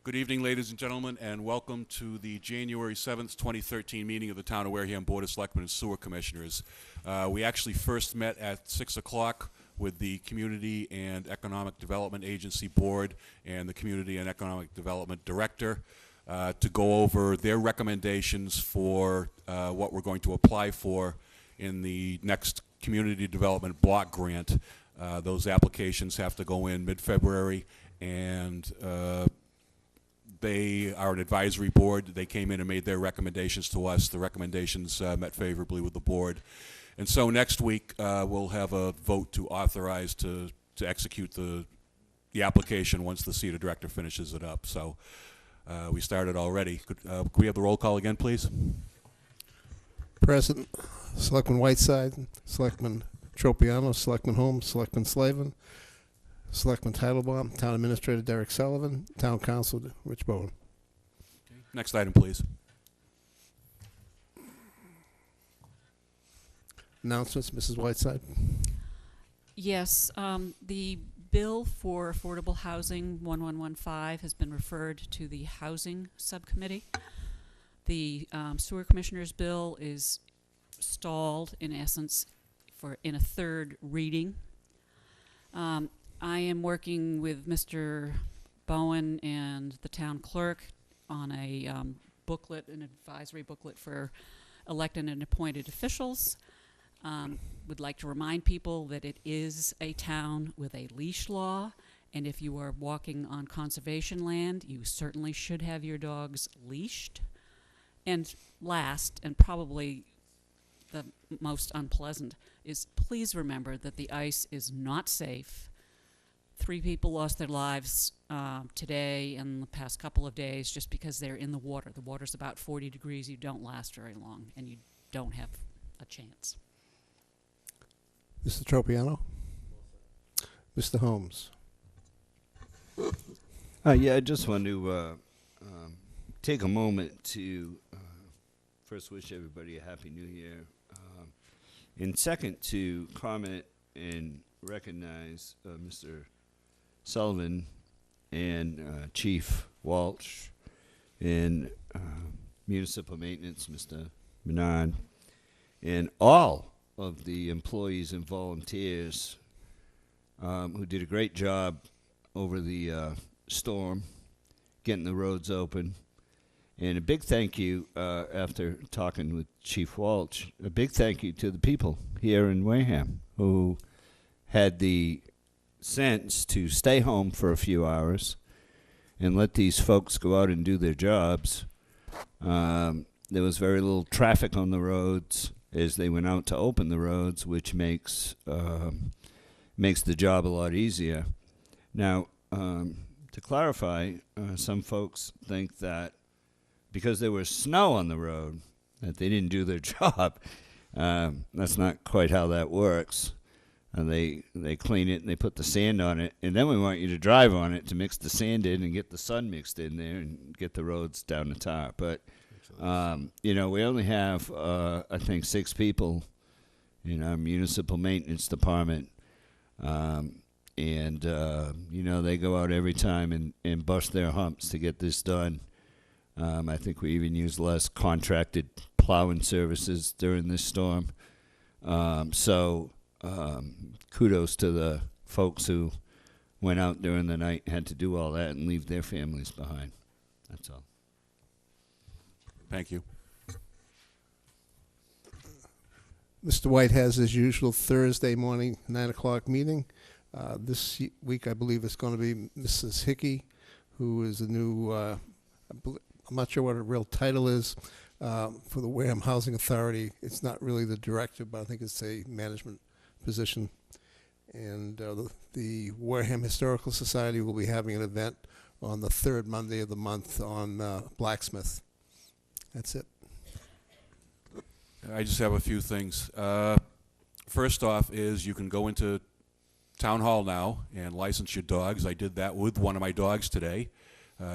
Good evening, ladies and gentlemen, and welcome to the January 7th, 2013 meeting of the Town of Wareham Board of Selectmen and Sewer Commissioners. We actually first met at 6 o'clock with the Community and Economic Development Agency Board and the Community and Economic Development Director to go over their recommendations for what we're going to apply for in the next Community Development Block Grant. Those applications have to go in mid-February, and they are an advisory board. They came in and made their recommendations to us. The recommendations met favorably with the board. And so next week we'll have a vote to authorize to execute the application once the CETA director finishes it up. So we started already. Could we have the roll call again, please? Present, Selectman Whiteside, Selectman Tropiano, Selectman Holmes, Selectman Slavin, Selectman Titlebaum, Town Administrator Derek Sullivan, Town Council Rich Bowen. Okay. Next item, please. Announcements, Mrs. Whiteside. Yes, the bill for affordable housing 1115 has been referred to the Housing Subcommittee. The Sewer Commissioner's bill is stalled, in essence, in a third reading. I am working with Mr. Bowen and the town clerk on a booklet, an advisory booklet for elected and appointed officials. Would like to remind people that it is a town with a leash law, and if you are walking on conservation land, you certainly should have your dogs leashed. And last, and probably the most unpleasant, is please remember that the ice is not safe. 3 people lost their lives today and the past couple of days just because they're in the water. The water's about 40 degrees. You don't last very long, and you don't have a chance. Mr. Tropiano. Mr. Holmes. Yeah, I just want to take a moment to first wish everybody a Happy New Year, and second to comment and recognize Mr. Sullivan and Chief Walsh and Municipal Maintenance, Mr. Menard, and all of the employees and volunteers who did a great job over the storm, getting the roads open. And a big thank you, after talking with Chief Walsh, a big thank you to the people here in Wareham who had the sense to stay home for a few hours and let these folks go out and do their jobs. There was very little traffic on the roads as they went out to open the roads, which makes the job a lot easier. Now, to clarify, some folks think that because there was snow on the road that they didn't do their job. That's not quite how that works. They clean it and they put the sand on it, and then we want you to drive on it to mix the sand in and get the sun mixed in there and get the roads down the tar. But we only have I think 6 people in our municipal maintenance department, and they go out every time and bust their humps to get this done. I think we even use less contracted plowing services during this storm. Kudos to the folks who went out during the night, had to do all that, and leave their families behind. That's all. Thank you. Mr. White has his usual Thursday morning 9 o'clock meeting. This week, I believe it's going to be Mrs. Hickey, who is a new, I'm not sure what her real title is, for the Wareham Housing Authority. It's not really the director, but I think it's a management position. And the Wareham Historical Society will be having an event on the 3rd Monday of the month on Blacksmith. That's it. I just have a few things. First off is you can go into Town Hall now and license your dogs. I did that with one of my dogs today.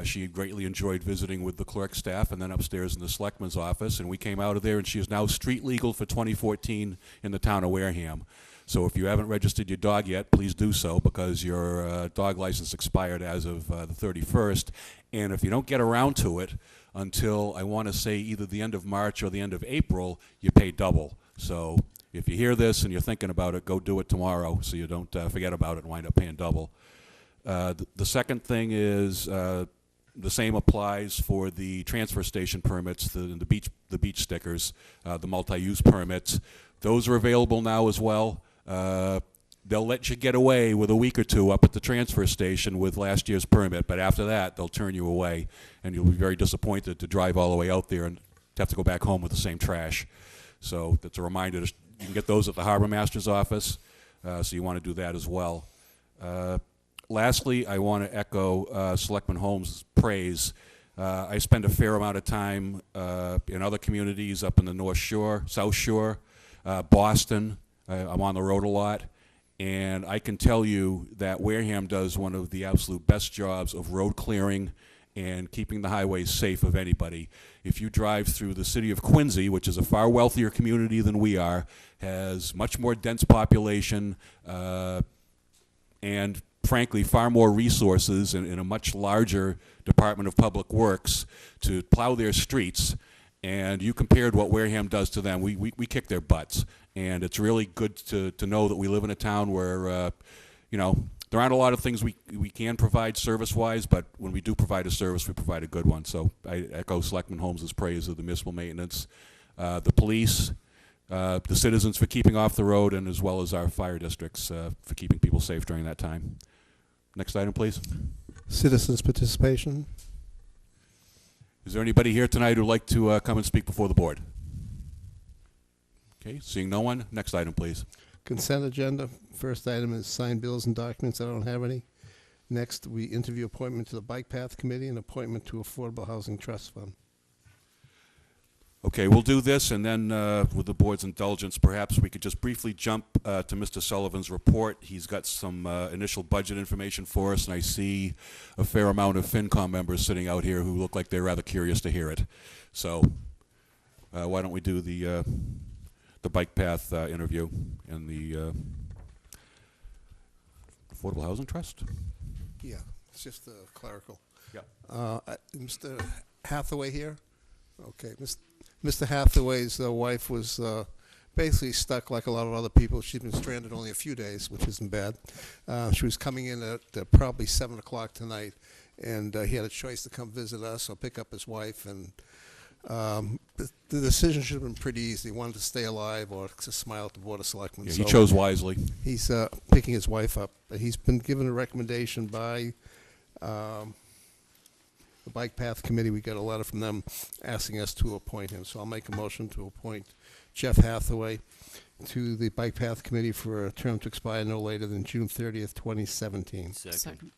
She greatly enjoyed visiting with the clerk staff and then upstairs in the Selectman's office, and we came out of there and she is now street legal for 2014 in the town of Wareham. So if you haven't registered your dog yet, please do so, because your dog license expired as of the 31st. And if you don't get around to it until, I want to say, either the end of March or the end of April, you pay double. So if you hear this and you're thinking about it, go do it tomorrow so you don't forget about it and wind up paying double. The second thing is the same applies for the transfer station permits, the beach stickers, the multi-use permits. Those are available now as well. They'll let you get away with a week or two up at the transfer station with last year's permit, but after that, they'll turn you away, and you'll be very disappointed to drive all the way out there and have to go back home with the same trash. So that's a reminder. You can get those at the Harbor Master's office, so you want to do that as well. Lastly, I want to echo Selectman Holmes' praise. I spend a fair amount of time in other communities up in the North Shore, South Shore, Boston. I'm on the road a lot, and I can tell you that Wareham does one of the absolute best jobs of road clearing and keeping the highways safe of anybody. If you drive through the city of Quincy, which is a far wealthier community than we are, has much more dense population, and frankly far more resources and a much larger Department of Public Works to plow their streets, and you compared what Wareham does to them, we kick their butts. And it's really good to know that we live in a town where, you know, there aren't a lot of things we can provide service-wise, but when we do provide a service, we provide a good one. So I echo Selectman Holmes' praise of the municipal maintenance, the police, the citizens for keeping off the road, and as well as our fire districts for keeping people safe during that time. Next item, please. Citizens' participation. Is there anybody here tonight who'd like to come and speak before the board? Okay, seeing no one. Next item, please. Consent agenda. First item is signed bills and documents. I don't have any. Next, we interview appointment to the Bike Path Committee and appointment to Affordable Housing Trust Fund. Okay, we'll do this, and then with the board's indulgence, perhaps we could just briefly jump to Mr. Sullivan's report. He's got some initial budget information for us, and I see a fair amount of FinCom members sitting out here who look like they're rather curious to hear it. So why don't we do the Bike Path interview and the Affordable Housing Trust? Yeah, it's just clerical. Yep. Mr. Hathaway here? Okay, Mr. Hathaway's wife was basically stuck like a lot of other people. She's been stranded only a few days, which isn't bad. She was coming in at probably 7 o'clock tonight, and he had a choice to come visit us or pick up his wife. And the decision should have been pretty easy. He wanted to stay alive or to smile at the Board of Selectmen. Yeah, so he chose wisely. he's picking his wife up. He's been given a recommendation by the Bike Path Committee. We got a letter from them asking us to appoint him. So I'll make a motion to appoint Jeff Hathaway to the Bike Path Committee for a term to expire no later than June 30th, 2017. Second.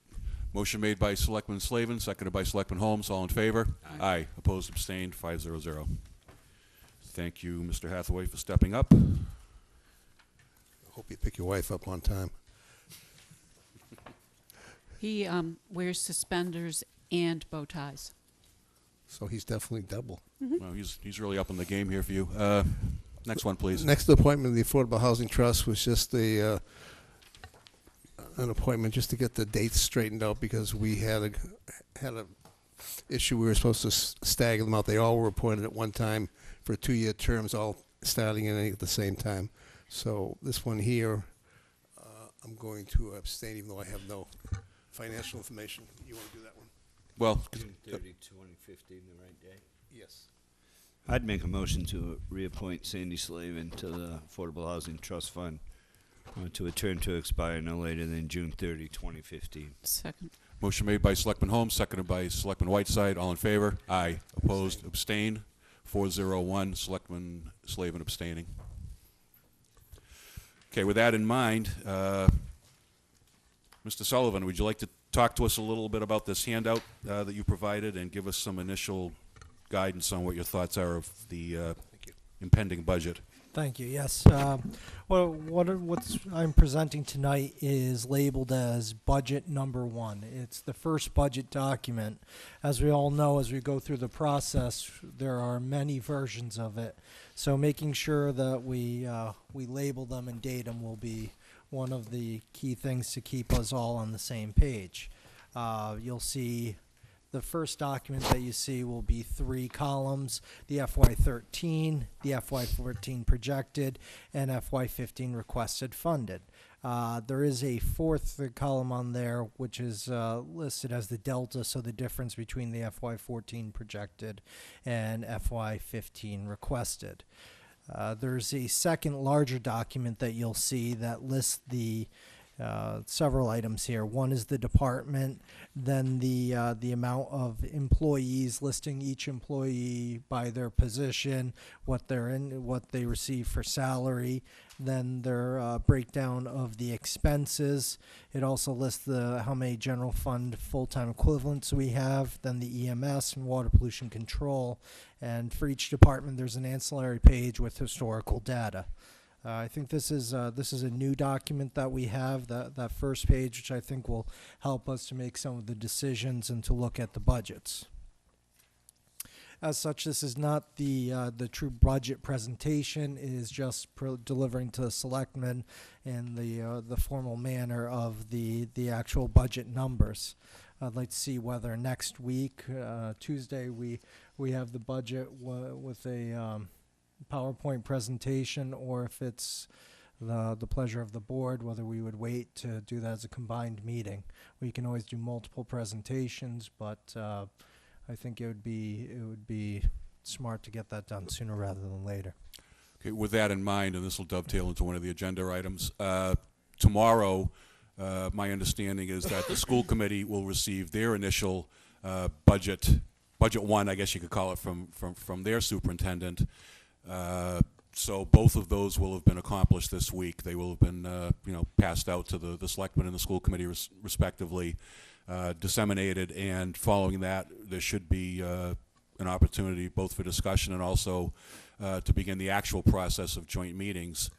Motion made by Selectman Slavin, seconded by Selectman Holmes. All in favor? Aye. Opposed, abstained, 5-0-0. Thank you, Mr. Hathaway, for stepping up. I hope you pick your wife up on time. He wears suspenders and bow ties. So he's definitely double. Well, he's really up in the game here for you. Next one, please. Next appointment of the Affordable Housing Trust was just an appointment just to get the dates straightened out because we had a issue. We were supposed to stagger them out. They all were appointed at one time for 2-year terms, all starting at the same time. So this one here, I'm going to abstain, even though I have no financial information. You want to do that one? Well, June 30, 2015, the right day. Yes. I'd make a motion to reappoint Sandy Slavin to the Affordable Housing Trust Fund to a term to expire no later than June 30, 2015. Second. motion made by Selectman Holmes, seconded by Selectman Whiteside. All in favor? Aye. Opposed? Abstained? 4-0-1. Selectman Slavin abstaining. Okay, with that in mind, Mr. Sullivan, would you like to talk to us a little bit about this handout that you provided and give us some initial guidance on what your thoughts are of the impending budget? Thank you. Yes. What's I'm presenting tonight is labeled as budget number 1. It's the first budget document. As we all know, as we go through the process, there are many versions of it. So making sure that we label them and date them will be one of the key things to keep us all on the same page. You'll see the first document that you see will be 3 columns: the FY13, the FY14 projected, and FY15 requested funded. There is a 4th column on there, which is listed as the delta, so the difference between the FY14 projected and FY15 requested. There's a second larger document that you'll see that lists the several items here. One is the department, then the amount of employees, listing each employee by their position, what they receive for salary, then their breakdown of the expenses. It also lists how many general fund full-time equivalents we have, then the EMS and water pollution control, and for each department there's an ancillary page with historical data. I think this is a new document that we have, that first page, which I think will help us to make some of the decisions and to look at the budgets. As such, this is not the true budget presentation. It is just delivering to the selectmen in the formal manner of the actual budget numbers. I'd like to see whether next week, Tuesday, we have the budget with a PowerPoint presentation, or if it's the pleasure of the board, whether we would wait to do that as a combined meeting. We can always do multiple presentations, but I think it would be smart to get that done sooner rather than later. Okay, with that in mind, and this will dovetail into one of the agenda items, tomorrow, my understanding is that the school committee will receive their initial budget 1, I guess you could call it, from their superintendent. So both of those will have been accomplished this week. They will have been, passed out to the selectmen and the school committee respectively, disseminated, and following that, there should be an opportunity both for discussion and also to begin the actual process of joint meetings.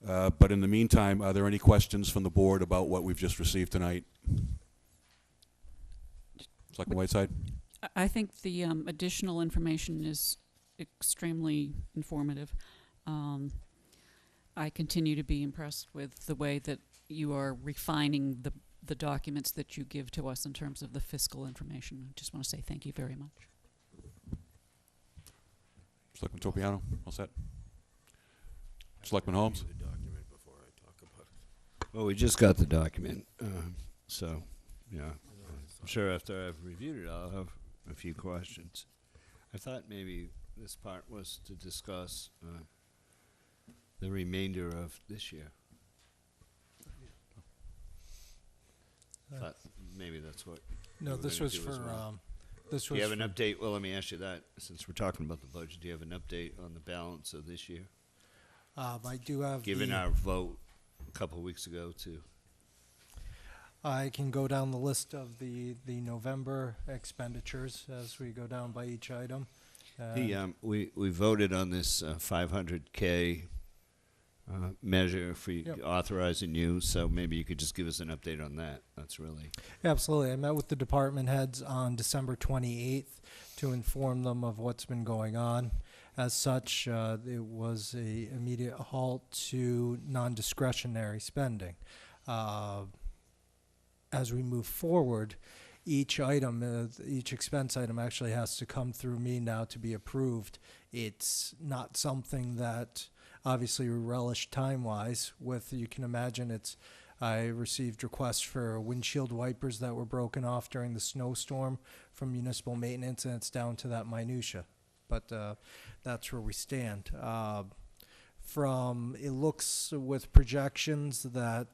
But in the meantime, are there any questions from the board about what we've just received tonight? Selectman Whiteside? I think the additional information is extremely informative. I continue to be impressed with the way that you are refining the documents that you give to us in terms of the fiscal information. I just want to say thank you very much. Selectman Tropiano, all set? Selectman Holmes? Well, we just got the document, so, yeah. I'm sure after I've reviewed it, I'll have a few questions. I thought maybe this part was to discuss the remainder of this year. Thought maybe that's what. No, this was for. This was. Do you have an update? Well, let me ask you that. Since we're talking about the budget, do you have an update on the balance of this year? I do have. Given our vote a couple of weeks ago, too. I can go down the list of the November expenditures as we go down by each item. We voted on this $500K measure for authorizing you, so maybe you could just give us an update on that. That's really... Absolutely. I met with the department heads on December 28th to inform them of what's been going on. As such, it was an immediate halt to non-discretionary spending. As we move forward, each item, each expense item actually has to come through me now to be approved. It's not something that obviously we relish time-wise with. You can imagine I received requests for windshield wipers that were broken off during the snowstorm from municipal maintenance, and it's down to that minutia. But that's where we stand. It looks with projections that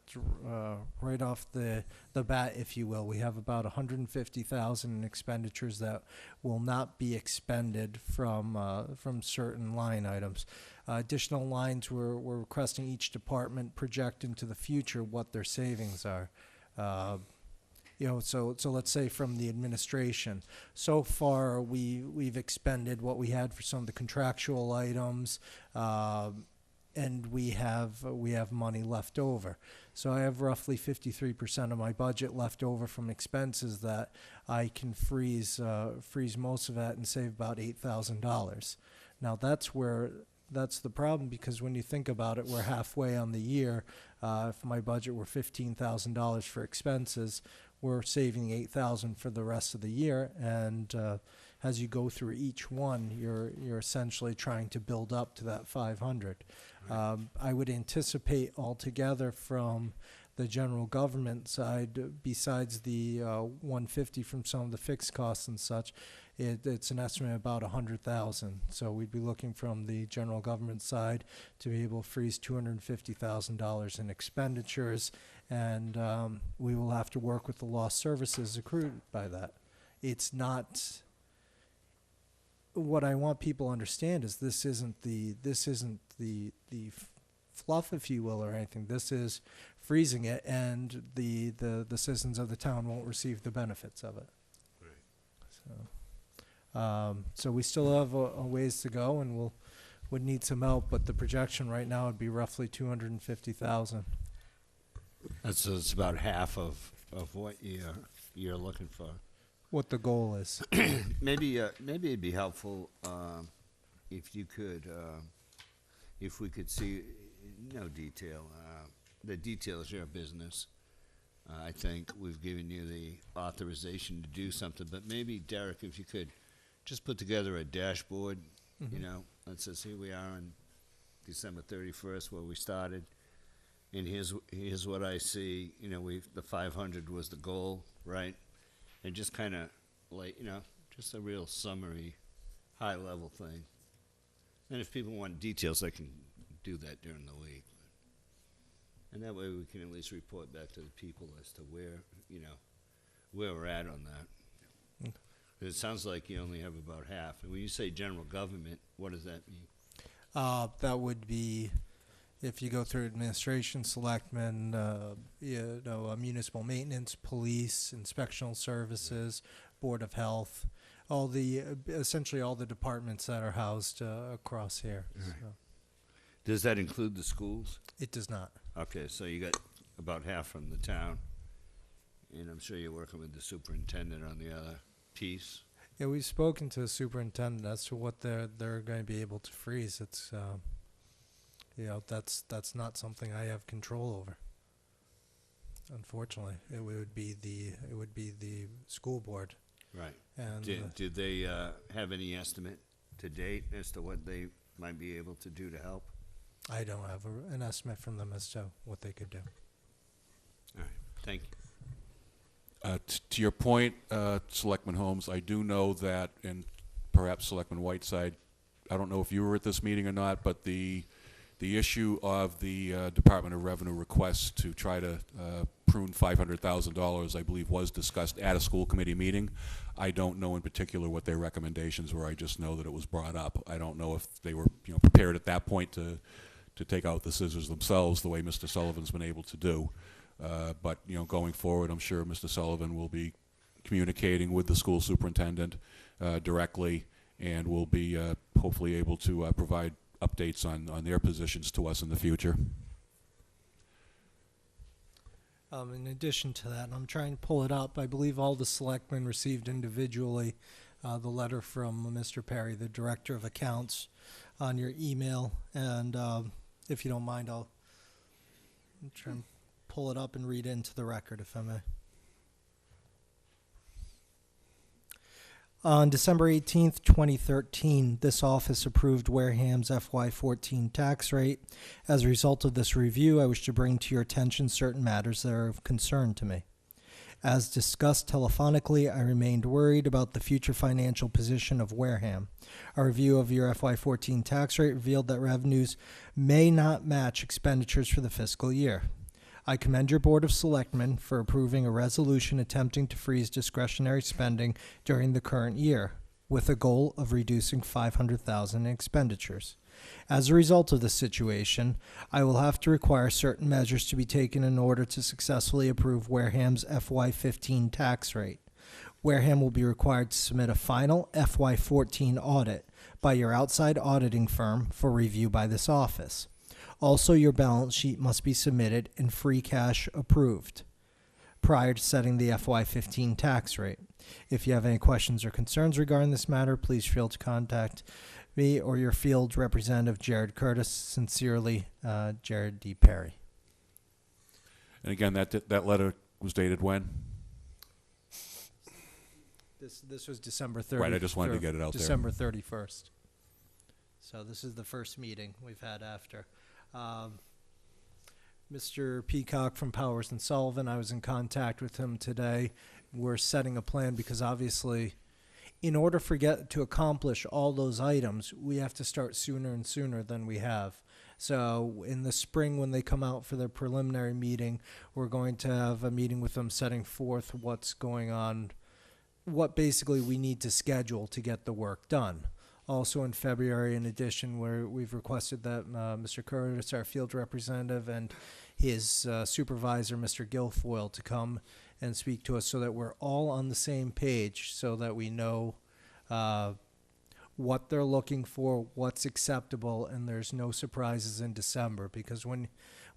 right off the bat, if you will, we have about $150,000 in expenditures that will not be expended from certain line items. Additional lines we're requesting each department project into the future what their savings are. So let's say from the administration, so far we've expended what we had for some of the contractual items. and we have money left over. So I have roughly 53% of my budget left over from expenses that I can freeze most of that and save about $8,000. Now that's the problem, because when you think about it, we're halfway on the year. If my budget were $15,000 for expenses, we're saving $8,000 for the rest of the year. And as you go through each one, you're essentially trying to build up to that 500. I would anticipate altogether from the general government side, besides the 150 from some of the fixed costs and such, it's an estimate of about 100,000. So we'd be looking from the general government side to be able to freeze $250,000 in expenditures, and we will have to work with the lost services accrued by that. It's not. What I want people to understand is this isn't the fluff, if you will, or anything. This is freezing it, and the citizens of the town won't receive the benefits of it. So we still have a ways to go, and would need some help, but the projection right now would be roughly 250,000. It's about half of what you're looking for. What the goal is. Maybe it'd be helpful if you could, if we could see, no detail. The detail is your business. I think we've given you the authorization to do something, but maybe, Derek, if you could just put together a dashboard, you know, that says here we are on December 31st, where we started, and here's what I see. You know, the 500 was the goal, right? And just kind of like, you know, just a real summary, high-level thing. And if people want details, they can do that during the week. And that way we can at least report back to the people as to where, you know, where we're at on that. It sounds like you only have about half. And when you say general government, what does that mean? That would be, if you go through administration, selectmen, municipal maintenance, police, inspectional services, board of health, essentially all the departments that are housed across here. Right. So. Does that include the schools? It does not. Okay, so you got about half from the town, and I'm sure you're working with the superintendent on the other piece. Yeah, we've spoken to the superintendent as to what they're going to be able to freeze. It's that's not something I have control over. Unfortunately, it would be the school board. Right. And did they have any estimate to date as to what they might be able to do to help? I don't have an estimate from them as to what they could do. All right. Thank you. To your point, Selectman Holmes, I do know that, and perhaps Selectman Whiteside, I don't know if you were at this meeting or not, but the issue of the Department of Revenue request to try to prune $500,000, I believe, was discussed at a school committee meeting. I don't know in particular what their recommendations were. I just know that it was brought up. I don't know if they were, prepared at that point to take out the scissors themselves, the way Mr. Sullivan's been able to do. But going forward, I'm sure Mr. Sullivan will be communicating with the school superintendent directly, and will be hopefully able to provide updates on their positions to us in the future. In addition to that, and I'm trying to pull it up, I believe all the selectmen received individually the letter from Mr. Perry, the Director of Accounts, on your email. And if you don't mind, I'll try and pull it up and read it into the record, if I may. On December 18th, 2013, this office approved Wareham's FY14 tax rate. As a result of this review, I wish to bring to your attention certain matters that are of concern to me. As discussed telephonically, I remained worried about the future financial position of Wareham. A review of your FY14 tax rate revealed that revenues may not match expenditures for the fiscal year. I commend your Board of Selectmen for approving a resolution attempting to freeze discretionary spending during the current year, with a goal of reducing $500,000 in expenditures. As a result of this situation, I will have to require certain measures to be taken in order to successfully approve Wareham's FY15 tax rate. Wareham will be required to submit a final FY14 audit by your outside auditing firm for review by this office. Also, your balance sheet must be submitted and free cash approved prior to setting the FY15 tax rate. If you have any questions or concerns regarding this matter, please feel to contact me or your field representative, Jared Curtis. Sincerely, Jared D. Perry. And again, that letter was dated when? This was December 30th. Right, I just wanted to get it out there. December 31st. So this is the first meeting we've had after. Mr. Peacock from Powers and Sullivan, I was in contact with him today. We're setting a plan because obviously in order to accomplish all those items, we have to start sooner and sooner than we have. So in the spring when they come out for their preliminary meeting, we're going to have a meeting with them setting forth what's going on, what basically we need to schedule to get the work done. Also in February, in addition, where we've requested that Mr. Curtis, our field representative, and his supervisor, Mr. Guilfoyle, to come and speak to us so that we're all on the same page, so that we know what they're looking for, what's acceptable, and there's no surprises in December. Because when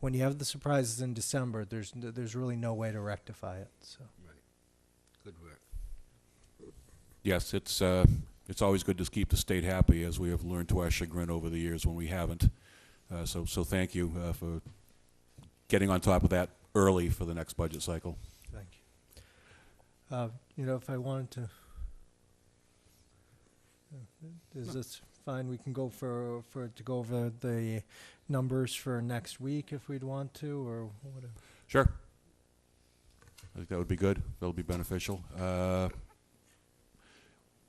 you have the surprises in December, there's really no way to rectify it. So. Right. Good work. Yes, it's always good to keep the state happy, as we have learned to our chagrin over the years when we haven't. So thank you for getting on top of that early for the next budget cycle. Thank you. If I wanted to, is this fine? We can go to go over the numbers for next week if we'd want to, or whatever. Sure. I think that would be good. That'll be beneficial.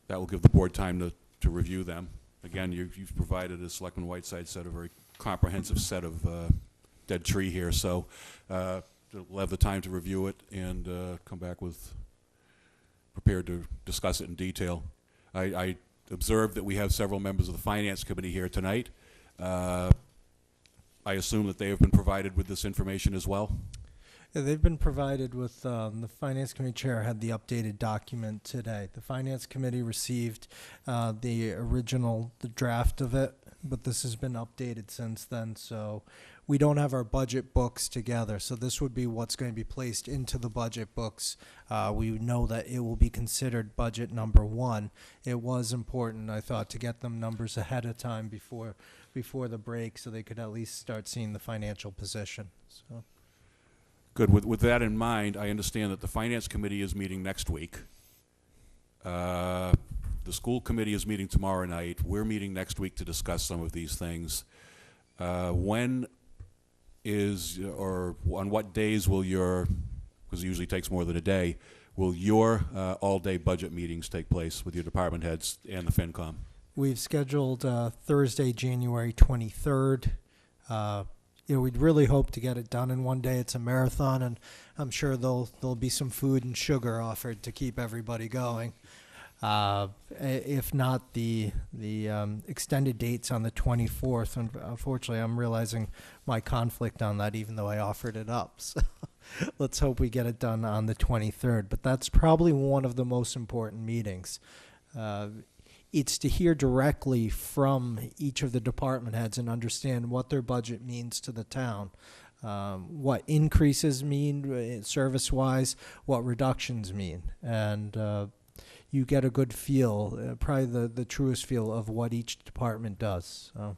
That will give the board time to review them. Again, you've provided, as Selectman Whiteside said, a very comprehensive set of dead tree here, so we'll have the time to review it and come back prepared to discuss it in detail. I observed that we have several members of the Finance Committee here tonight. I assume that they have been provided with this information as well? Yeah, they've been provided with, the Finance Committee Chair had the updated document today. The Finance Committee received the draft of it, but this has been updated since then, so we don't have our budget books together, so this would be what's going to be placed into the budget books. We know that it will be considered budget number 1. It was important, I thought, to get them numbers ahead of time before the break, so they could at least start seeing the financial position. So. Good. With that in mind, I understand that the Finance Committee is meeting next week. The School Committee is meeting tomorrow night. We're meeting next week to discuss some of these things. When is, or on what days will because it usually takes more than a day, will your all-day budget meetings take place with your department heads and the FinCom? We've scheduled Thursday, January 23rd. We'd really hope to get it done in one day. It's a marathon, and I'm sure there'll be some food and sugar offered to keep everybody going. If not, the extended dates on the 24th, and unfortunately I'm realizing my conflict on that, even though I offered it up. So let's hope we get it done on the 23rd. But that's probably one of the most important meetings. It's to hear directly from each of the department heads and understand what their budget means to the town, what increases mean service-wise, what reductions mean, and you get a good feel, probably the truest feel of what each department does. So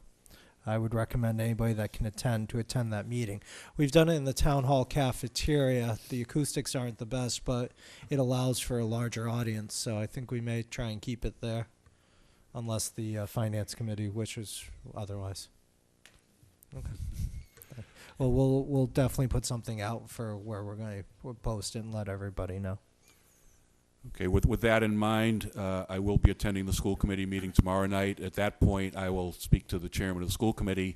I would recommend anybody that can attend that meeting. We've done it in the town hall cafeteria. The acoustics aren't the best, but it allows for a larger audience, so I think we may try and keep it there, unless the Finance Committee wishes otherwise. Okay. Well, we'll definitely put something out for where we're going to post it and let everybody know. Okay, with that in mind, I will be attending the school committee meeting tomorrow night. At that point, I will speak to the chairman of the school committee.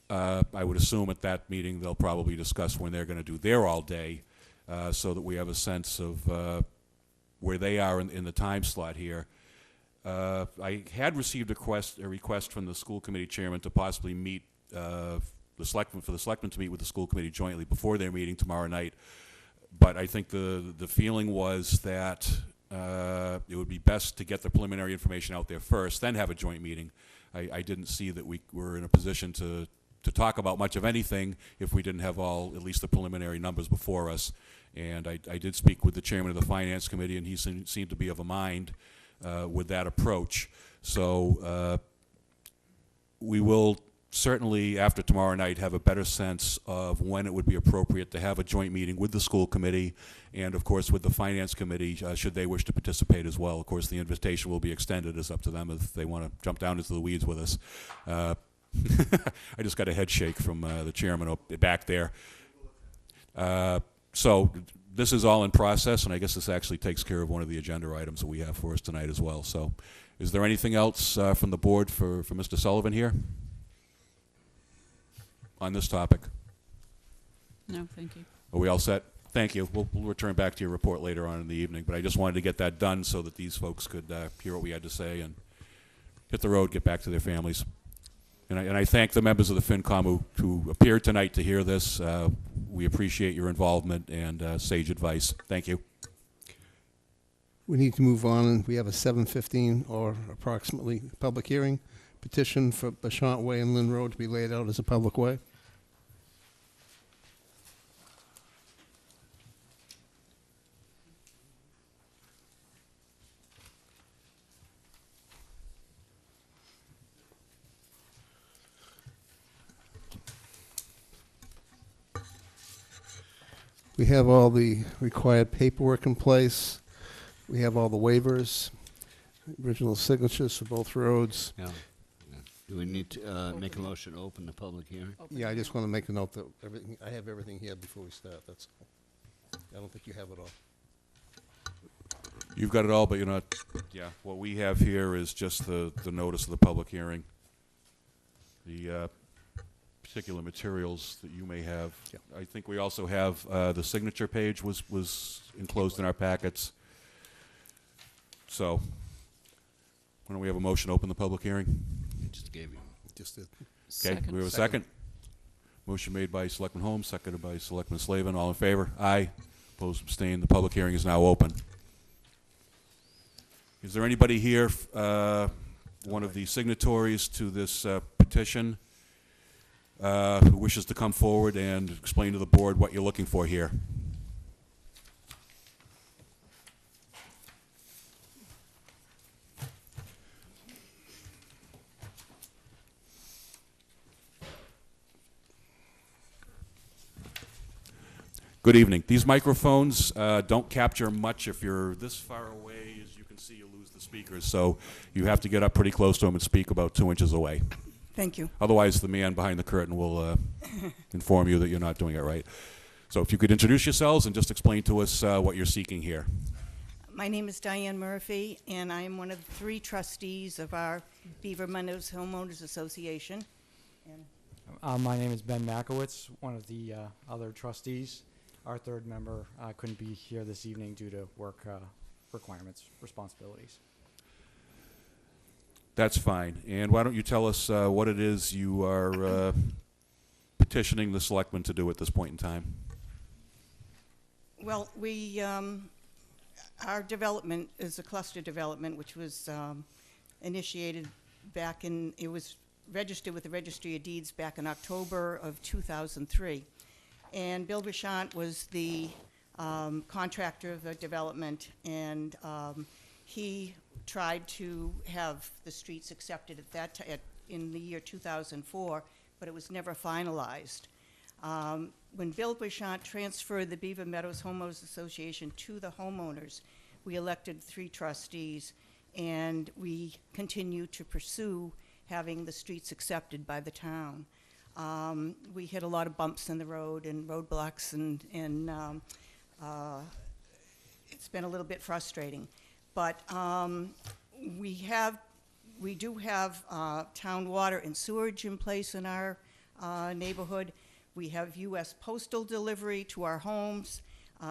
I would assume at that meeting they'll probably discuss when they're going to do their all-day, so that we have a sense of where they are in the time slot here. I had received a request from the school committee chairman to possibly meet the selectmen to meet with the school committee jointly before their meeting tomorrow night. But I think the feeling was that it would be best to get the preliminary information out there first, then have a joint meeting. I didn't see that we were in a position to to talk about much of anything if we didn't have at least the preliminary numbers before us. And I did speak with the chairman of the Finance Committee, and he seemed to be of a mind with that approach. So we will certainly, after tomorrow night, have a better sense of when it would be appropriate to have a joint meeting with the school committee and, of course, with the Finance Committee, should they wish to participate as well. Of course, the invitation will be extended. It's up to them if they want to jump down into the weeds with us. I just got a head shake from the chairman back there. So this is all in process, and I guess this actually takes care of one of the agenda items that we have for us tonight as well. So is there anything else from the board for Mr. Sullivan here on this topic? No, thank you. Are we all set? Thank you. We'll return back to your report later on in the evening, but I just wanted to get that done so that these folks could hear what we had to say and hit the road, get back to their families. And I thank the members of the FinCom who appeared tonight to hear this. We appreciate your involvement and sage advice. Thank you. We need to move on, and we have a 7:15 or approximately public hearing. Petition for Bashant Way and Lynn Road to be laid out as a public way. We have all the required paperwork in place. We have all the waivers, original signatures for both roads. Yeah. Do we need to make a motion to open the public hearing? Yeah, I just want to make a note that I have everything here before we start, that's all. I don't think you have it all. You've got it all, but you're not, yeah. What we have here is just the notice of the public hearing. The particular materials that you may have. Yeah. I think we also have the signature page was enclosed in our packets. So, why don't we have a motion to open the public hearing? I just gave you. Just did. Okay, we have a second. Motion made by Selectman Holmes, seconded by Selectman Slavin. All in favor? Aye. Opposed, abstained. The public hearing is now open. Is there anybody here, one of the signatories to this petition, who wishes to come forward and explain to the board what you're looking for here? Good evening. These microphones don't capture much. If you're this far away, as you can see, you lose the speakers. So you have to get up pretty close to them and speak about 2 inches away. Thank you. Otherwise, the man behind the curtain will inform you that you're not doing it right. So if you could introduce yourselves and just explain to us what you're seeking here. My name is Diane Murphy, and I am one of the 3 trustees of our Beaver Meadows Homeowners Association. And My name is Ben Makowitz, one of the other trustees. Our 3rd member couldn't be here this evening due to work requirements, responsibilities. That's fine. And why don't you tell us what it is you are petitioning the selectmen to do at this point in time? well, our development is a cluster development, which was initiated back in, it was registered with the Registry of Deeds back in October of 2003. And Bill Bashant was the contractor of the development, and he tried to have the streets accepted at that in the year 2004, but it was never finalized. When Bill Bashant transferred the Beaver Meadows Homeowners Association to the homeowners, we elected 3 trustees, and we continue to pursue having the streets accepted by the town. We hit a lot of bumps in the road and roadblocks, and it's been a little bit frustrating. But we do have town water and sewerage in place in our neighborhood. We have U.S. postal delivery to our homes.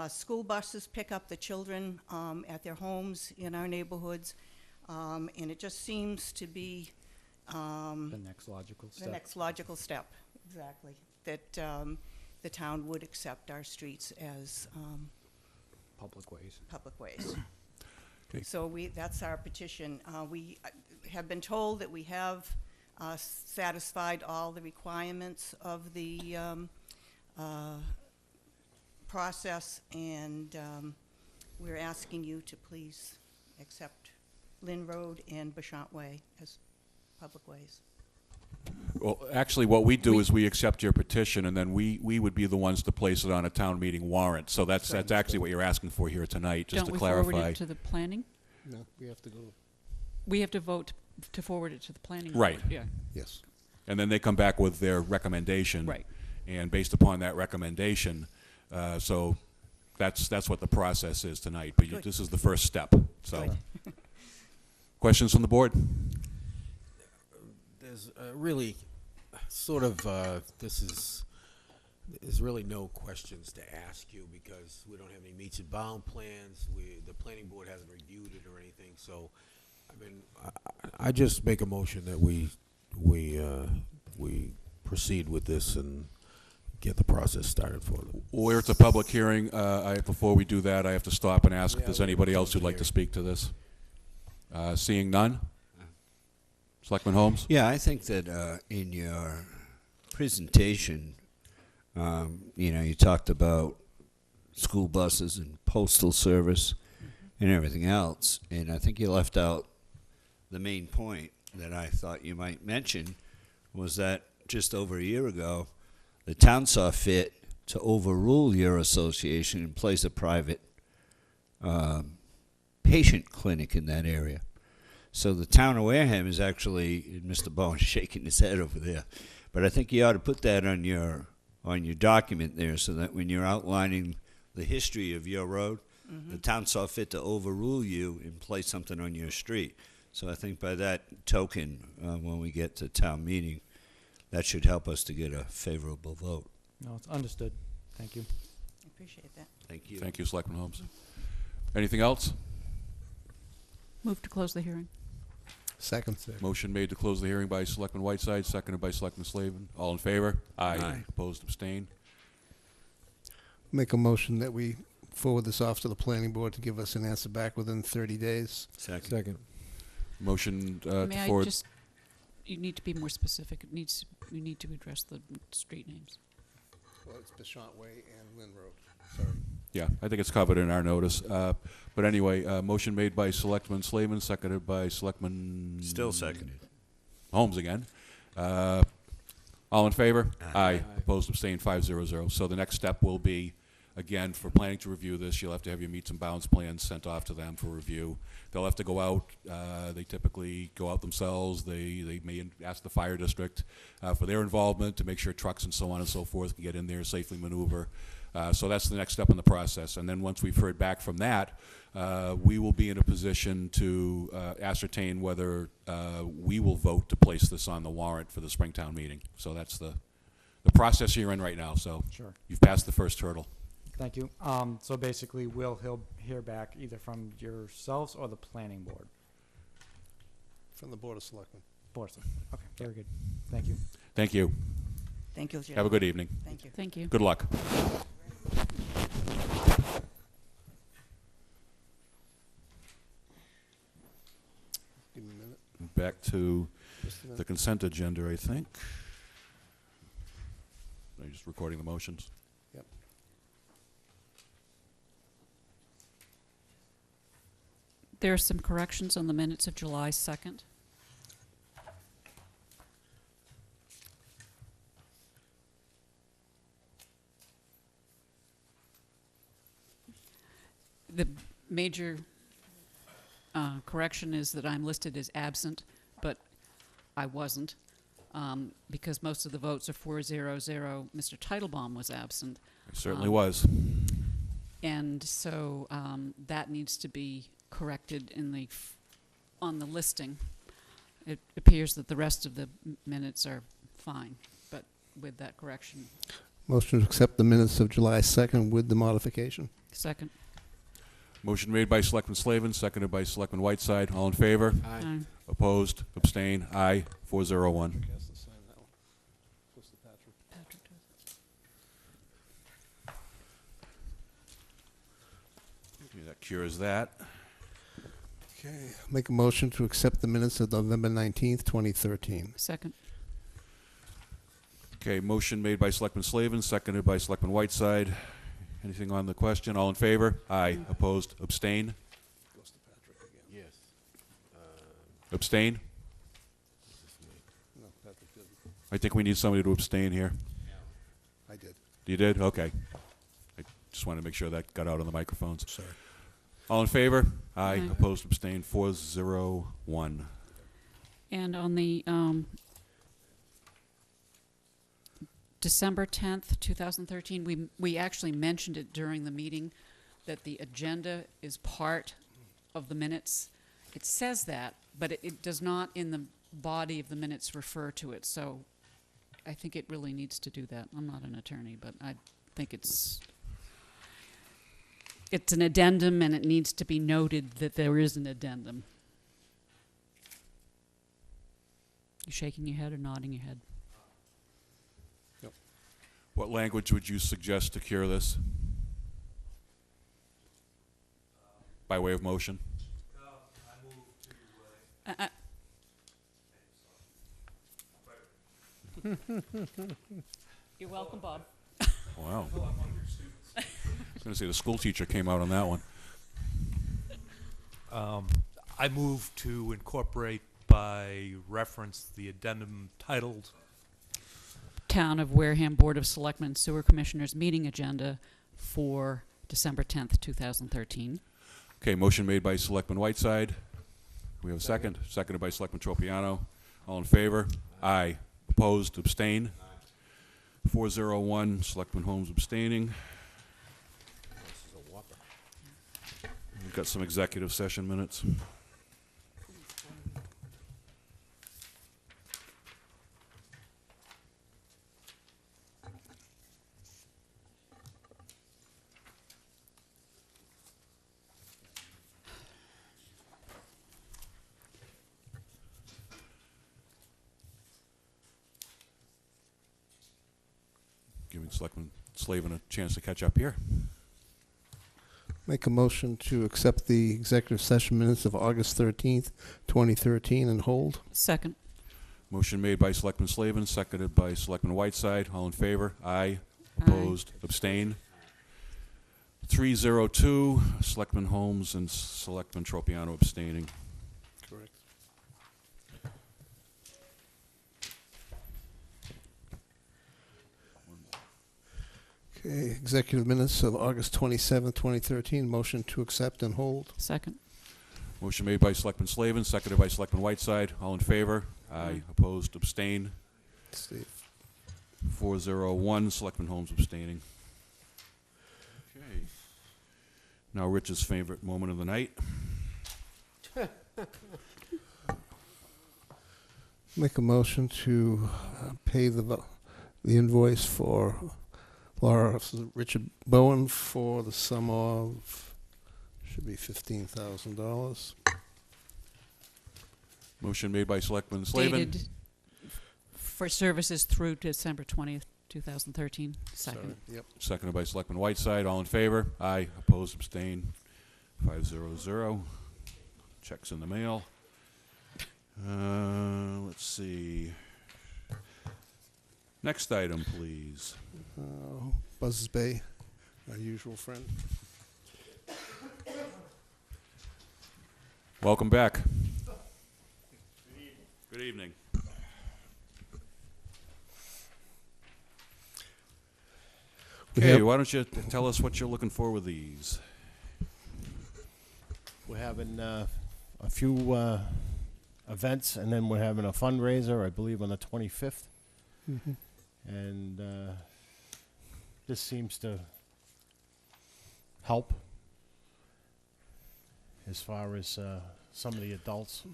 School buses pick up the children at their homes in our neighborhoods. And it just seems to be The next logical step. the next logical step, exactly, that the town would accept our streets as Public ways. public ways. Okay. So that's our petition. We have been told that we have satisfied all the requirements of the process, and we're asking you to please accept Lynn Road and Bouchant Way as public ways. Well, actually, what we do is we accept your petition, and then we would be the ones to place it on a town meeting warrant. So that's actually what you're asking for here tonight, just to Don't we forward clarify. it to the planning? No, we have to go, We have to vote to forward it to the planning board. Right. Yeah, yes. And then they come back with their recommendation. right. And based upon that recommendation, so that's what the process is tonight. But Good. this is the first step. So, Good. questions from the board? There's really sort of there's really no questions to ask you because we don't have any meets and bound plans. The planning board hasn't reviewed it or anything. So, I mean, I just make a motion that we proceed with this and get the process started for them. Where it's a public hearing, before we do that, I have to stop and ask if Yeah, there's we anybody have a else who'd public like to hearing. speak to this. Seeing none? Selectman Holmes? Yeah, I think that in your presentation, you talked about school buses and postal service and everything else, and I think you left out the main point that I thought you might mention was that just over a year ago, the town saw fit to overrule your association and place a private patient clinic in that area. So the town of Wareham is actually, and Mr. Bowen's shaking his head over there, but I think you ought to put that on your document there so that when you're outlining the history of your road, the town saw fit to overrule you and place something on your street. So I think by that token, when we get to town meeting, that should help us to get a favorable vote. No, it's understood. Thank you. I appreciate that. Thank you. Thank you, Selectman Holmes. Anything else? Move to close the hearing. Second. Motion made to close the hearing by Selectman Whiteside, seconded by Selectman Slavin. All in favor? Aye. Opposed, abstained? Make a motion that we forward this off to the planning board to give us an answer back within 30 days. Second. Motion to May I forward. just, you need to be more specific. You need to address the street names. Well, it's Bouchant Way and Lynn Road. Sorry. Yeah, I think it's covered in our notice. But anyway, motion made by Selectman Slavin, seconded by Selectman... Still seconded. Holmes again. All in favor? Aye. Opposed, abstained, 5-0-0. So the next step will be, again, for planning to review this, you'll have to have your meets and bounds plans sent off to them for review. They'll have to go out. They typically go out themselves. They may ask the fire district for their involvement to make sure trucks and so on and so forth can get in there, safely maneuver. So that's the next step in the process. And then once we've heard back from that, we will be in a position to ascertain whether we will vote to place this on the warrant for the Springtown meeting. So that's the process you're in right now. So Sure. you've passed the first hurdle. Thank you. So basically, he'll hear back either from yourselves or the planning board. From the Board of Selectmen. Board. Okay, very good. Thank you. Thank you. Thank you, Jim. Have a good evening. Thank you. Thank you. Good luck. Give me a minute. Back to Just a minute. the consent agenda, I think. Are you just recording the motions? Yep. There are some corrections on the minutes of July 2nd. The major correction is that I'm listed as absent, but I wasn't, because most of the votes are 4-0-0. Mr. Titlebaum was absent. It certainly was. And so that needs to be corrected in on the listing. It appears that the rest of the minutes are fine, but with that correction. Motion to accept the minutes of July 2nd with the modification. Second. Motion made by Selectman Slavin, seconded by Selectman Whiteside. All in favor? Aye. Opposed? Abstain? Aye. 401. Patrick does. Okay, that cures that. Okay, make a motion to accept the minutes of November 19th, 2013. Second. Okay, motion made by Selectman Slavin, seconded by Selectman Whiteside. Anything on the question? All in favor? Aye. Opposed? Abstain? Yes. Abstain? I think we need somebody to abstain here. I did. You did? Okay. I just want to make sure that got out on the microphones. Sorry. All in favor? Aye. Aye. Opposed? Abstain? 401. And on the December 10th, 2013, we actually mentioned it during the meeting that the agenda is part of the minutes. It says that, but it does not in the body of the minutes refer to it. So I think it really needs to do that. I'm not an attorney, but I think it's an addendum, and it needs to be noted that there is an addendum. You shaking your head or nodding your head? What language would you suggest to cure this? By way of motion? You're welcome, Bob. Wow. I was going to say the school teacher came out on that one. I move to incorporate by reference the addendum titled Town of Wareham Board of Selectmen Sewer Commissioners meeting agenda for December 10th, 2013. Okay, motion made by Selectman Whiteside. We have a second. Seconded by Selectman Tropiano. All in favor? Aye. Opposed? Abstain? 401. Selectman Holmes abstaining. We've got some executive session minutes. Giving Selectman Slavin a chance to catch up here. Make a motion to accept the executive session minutes of August 13th, 2013 and hold. Second. Motion made by Selectman Slavin, seconded by Selectman Whiteside. All in favor? Aye. Opposed? Abstain? 302. Selectman Holmes and Selectman Tropiano abstaining. Correct. Okay, executive minutes of August 27th, 2013. Motion to accept and hold. Second. Motion made by Selectman Slavin, seconded by Selectman Whiteside. All in favor? Aye. Opposed? Abstain? Steve. 401. Selectman Holmes abstaining. Okay. Now Rich's favorite moment of the night. Make a motion to pay the invoice for Laura Richard Bowen for the sum of, should be $15,000. Motion made by Selectman Slavin. Dated for services through December 20th, 2013. Second. Sorry. Yep. Seconded by Selectman Whiteside. All in favor? Aye. Opposed? Abstain? 500. Checks in the mail. Let's see. Next item, please. Buzzards Bay, our usual friend. Welcome back. Good evening. Okay, why don't you tell us what you're looking for with these? We're having a few events, and then we're having a fundraiser, I believe, on the 25th. Mm-hmm. And this seems to help as far as some of the adults.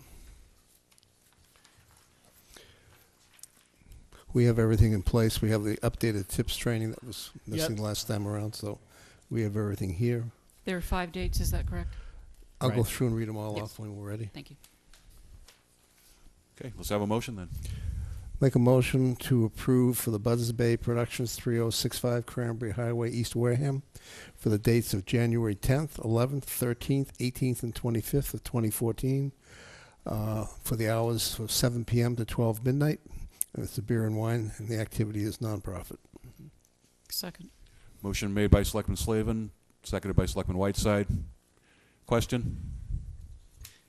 We have everything in place. We have the updated tips training that was missing last time around, so we have everything here. There are 5 dates, is that correct? I'll go Right. through and read them all Yep. off when we're ready. Thank you. Okay, let's have a motion then. Make a motion to approve for the Buzzards Bay Productions 3065 Cranberry Highway, East Wareham, for the dates of January 10th, 11th, 13th, 18th, and 25th of 2014, for the hours of 7 p.m. to 12 midnight. And it's a beer and wine, and the activity is nonprofit. Second. Motion made by Selectman Slavin, seconded by Selectman Whiteside. Question?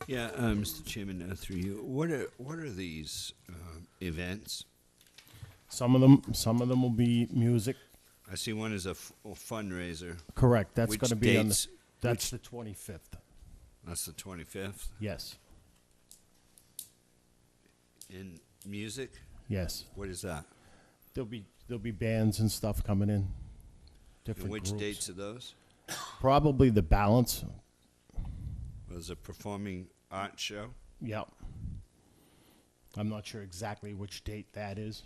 Yeah, Mr. Chairman, through you, what are these events? Some of them will be music. I see one is a fundraiser. Correct. That's Which going to be on the. dates? That's the 25th. That's the 25th. Yes. In music, Yes. what is that? There'll be bands and stuff coming in. Different And which groups. dates are those? Probably the balance. Was a performing art show? Yep. I'm not sure exactly which date that is.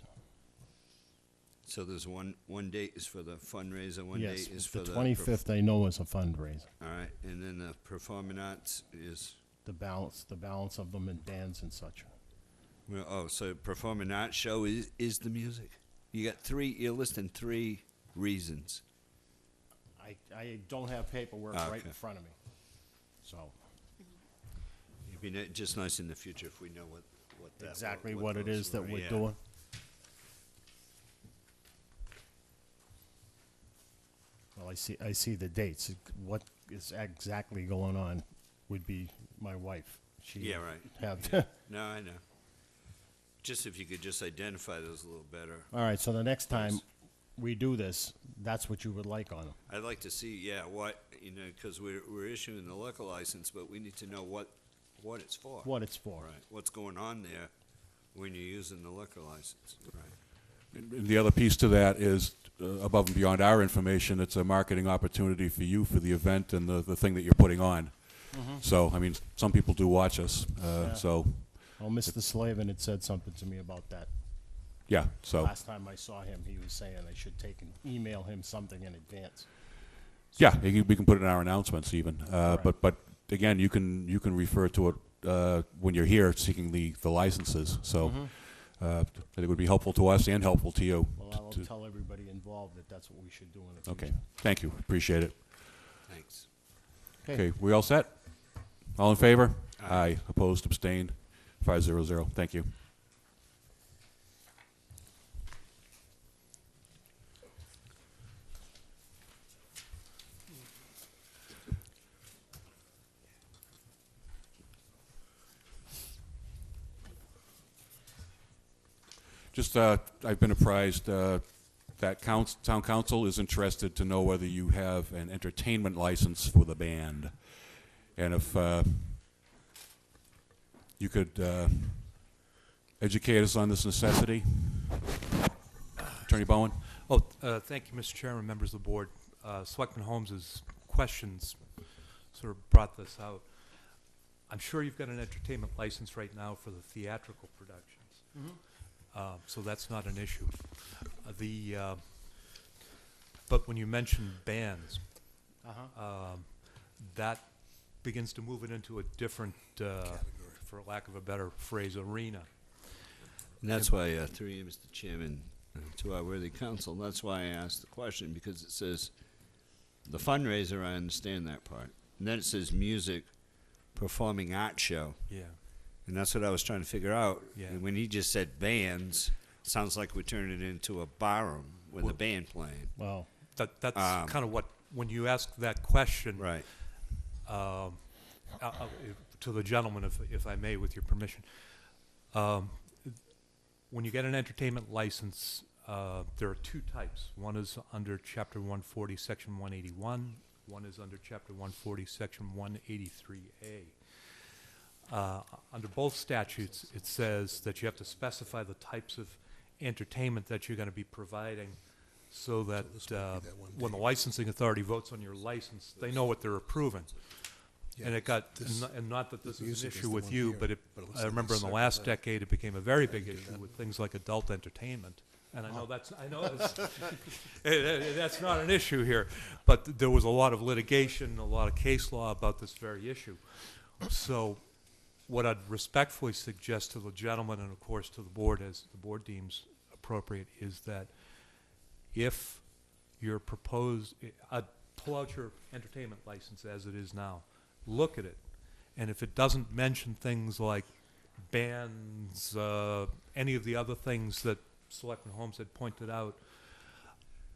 So there's one date is for the fundraiser, one Yes, date is for the the 25th I know is a fundraiser. all right, and then the performing arts is The balance of them in bands and such. well, so performing arts show is the music. You got three. You're listing three reasons. I don't have paperwork right Okay. in front of me. So It'd be just nice in the future if we know what that exactly what it those is that were, we're yeah. doing. Well, I see the dates. What is exactly going on would be my wife. She Yeah, right. have No, I know. Just if you could just identify those a little better. All right, so the next time we do this, that's what you would like on them. I'd like to see, what because we're issuing the liquor license, but we need to know what it's for. What it's for. Right. What's going on there when you're using the liquor license? Right. And the other piece to that is, above and beyond our information, it's a marketing opportunity for you for the event and the thing that you're putting on. So, I mean, some people do watch us, Yeah. so, Well, Mr. Slavin had said something to me about that. yeah, so, Last time I saw him, he was saying I should take and email him something in advance. yeah, we can put it in our announcements even. Correct. But again, you can refer to it when you're here seeking the licenses, so I think it would be helpful to us and helpful to you. Well, I will tell everybody involved that that's what we should do in the future. Okay, thank you, appreciate it. Thanks. Okay, we all set? All in favor? Aye. Opposed, abstained, 500. Thank you. Just, I've been apprised that town council is interested to know whether you have an entertainment license for the band. And if you could educate us on this necessity. Attorney Bowen? Oh, thank you, Mr. Chairman, members of the board. Selectman Holmes's questions sort of brought this out. I'm sure you've got an entertainment license right now for the theatrical productions. So that's not an issue. But when you mention bands, that begins to move it into a different, for lack of a better phrase, arena. And that's why, through you, Mr. Chairman, to our worthy council, that's why I asked the question, because it says the fundraiser, I understand that part. And then it says music, performing art show. Yeah. And that's what I was trying to figure out. Yeah. And when he just said bands, sounds like we're turning it into a barroom with a band playing. Well, That's kind of what, when you ask that question, Right. To the gentleman, if I may, with your permission. When you get an entertainment license, there are two types. One is under Chapter 140, Section 181. One is under Chapter 140, Section 183A. Under both statutes, it says that you have to specify the types of entertainment that you're going to be providing so that when the licensing authority votes on your license, they know what they're approving. And it got, and not that this is an issue with you, but I remember in the last decade, it became a very big issue with things like adult entertainment. And I know that's not an issue here, but there was a lot of litigation, a lot of case law about this very issue. So what I'd respectfully suggest to the gentleman and of course to the board as the board deems appropriate is that if your proposed, pull out your entertainment license as it is now, look at it, and if it doesn't mention things like bands, any of the other things that Selectman Holmes had pointed out,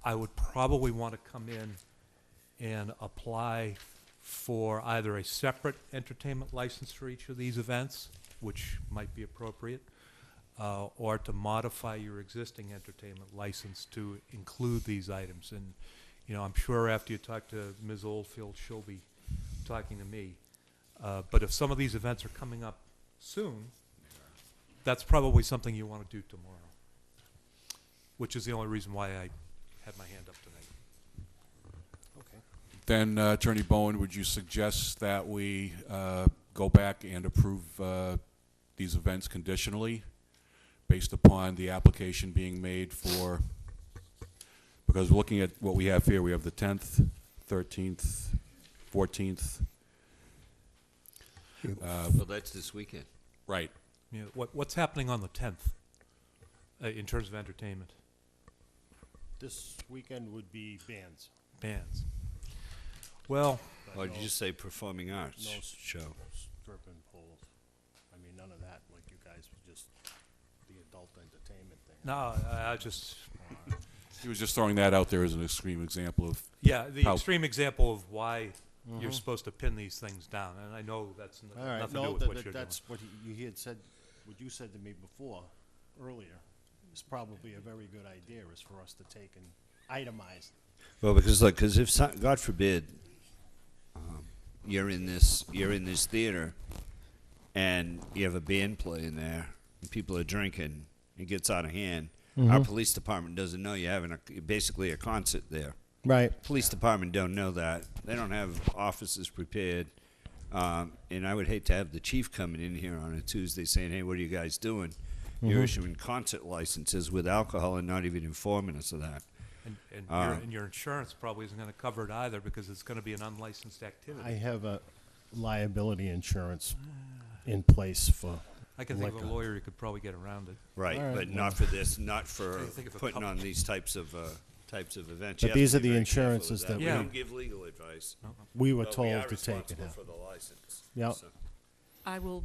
I would probably want to come in and apply for either a separate entertainment license for each of these events, which might be appropriate, or to modify your existing entertainment license to include these items. And, you know, I'm sure after you talk to Ms. Oldfield, she'll be talking to me. But if some of these events are coming up soon, that's probably something you want to do tomorrow, which is the only reason why I had my hand up tonight. Then, Attorney Bowen, would you suggest that we go back and approve these events conditionally based upon the application being made for, because looking at what we have here, we have the 10th, 13th, 14th. Well, that's this weekend. Right. You know, what's happening on the 10th in terms of entertainment? This weekend would be bands. Bands. Well, but Or did you say performing arts no show? Stripping poles. I mean, none of that, like you guys, just the adult entertainment thing. no, I just, He was just throwing that out there as an extreme example of, yeah, the How- extreme example of why you're supposed to pin these things down, and I know that's All right, nothing to do no, with what you're doing. that's what you had said, what you said to me before, earlier, is probably a very good idea, is for us to take and itemize. Well, because like, because if God forbid, you're in this theater, and you have a band playing there, and people are drinking, it gets out of hand. Our police department doesn't know you're having basically a concert there. Right. Police department don't know that. They don't have officers prepared. And I would hate to have the chief coming in here on a Tuesday saying, hey, what are you guys doing? You're issuing concert licenses with alcohol and not even informing us of that. And your insurance probably isn't going to cover it either because it's going to be an unlicensed activity. I have a liability insurance in place for I can think of a liquor. lawyer who could probably get around it. Right, All right, but well. not for this, not for I think of a putting couple- on these types of events. But You have these to are be the very careful with insurances that we we- don't give legal advice. We were but we are told to take it responsible out. for the license. Yep. So- I will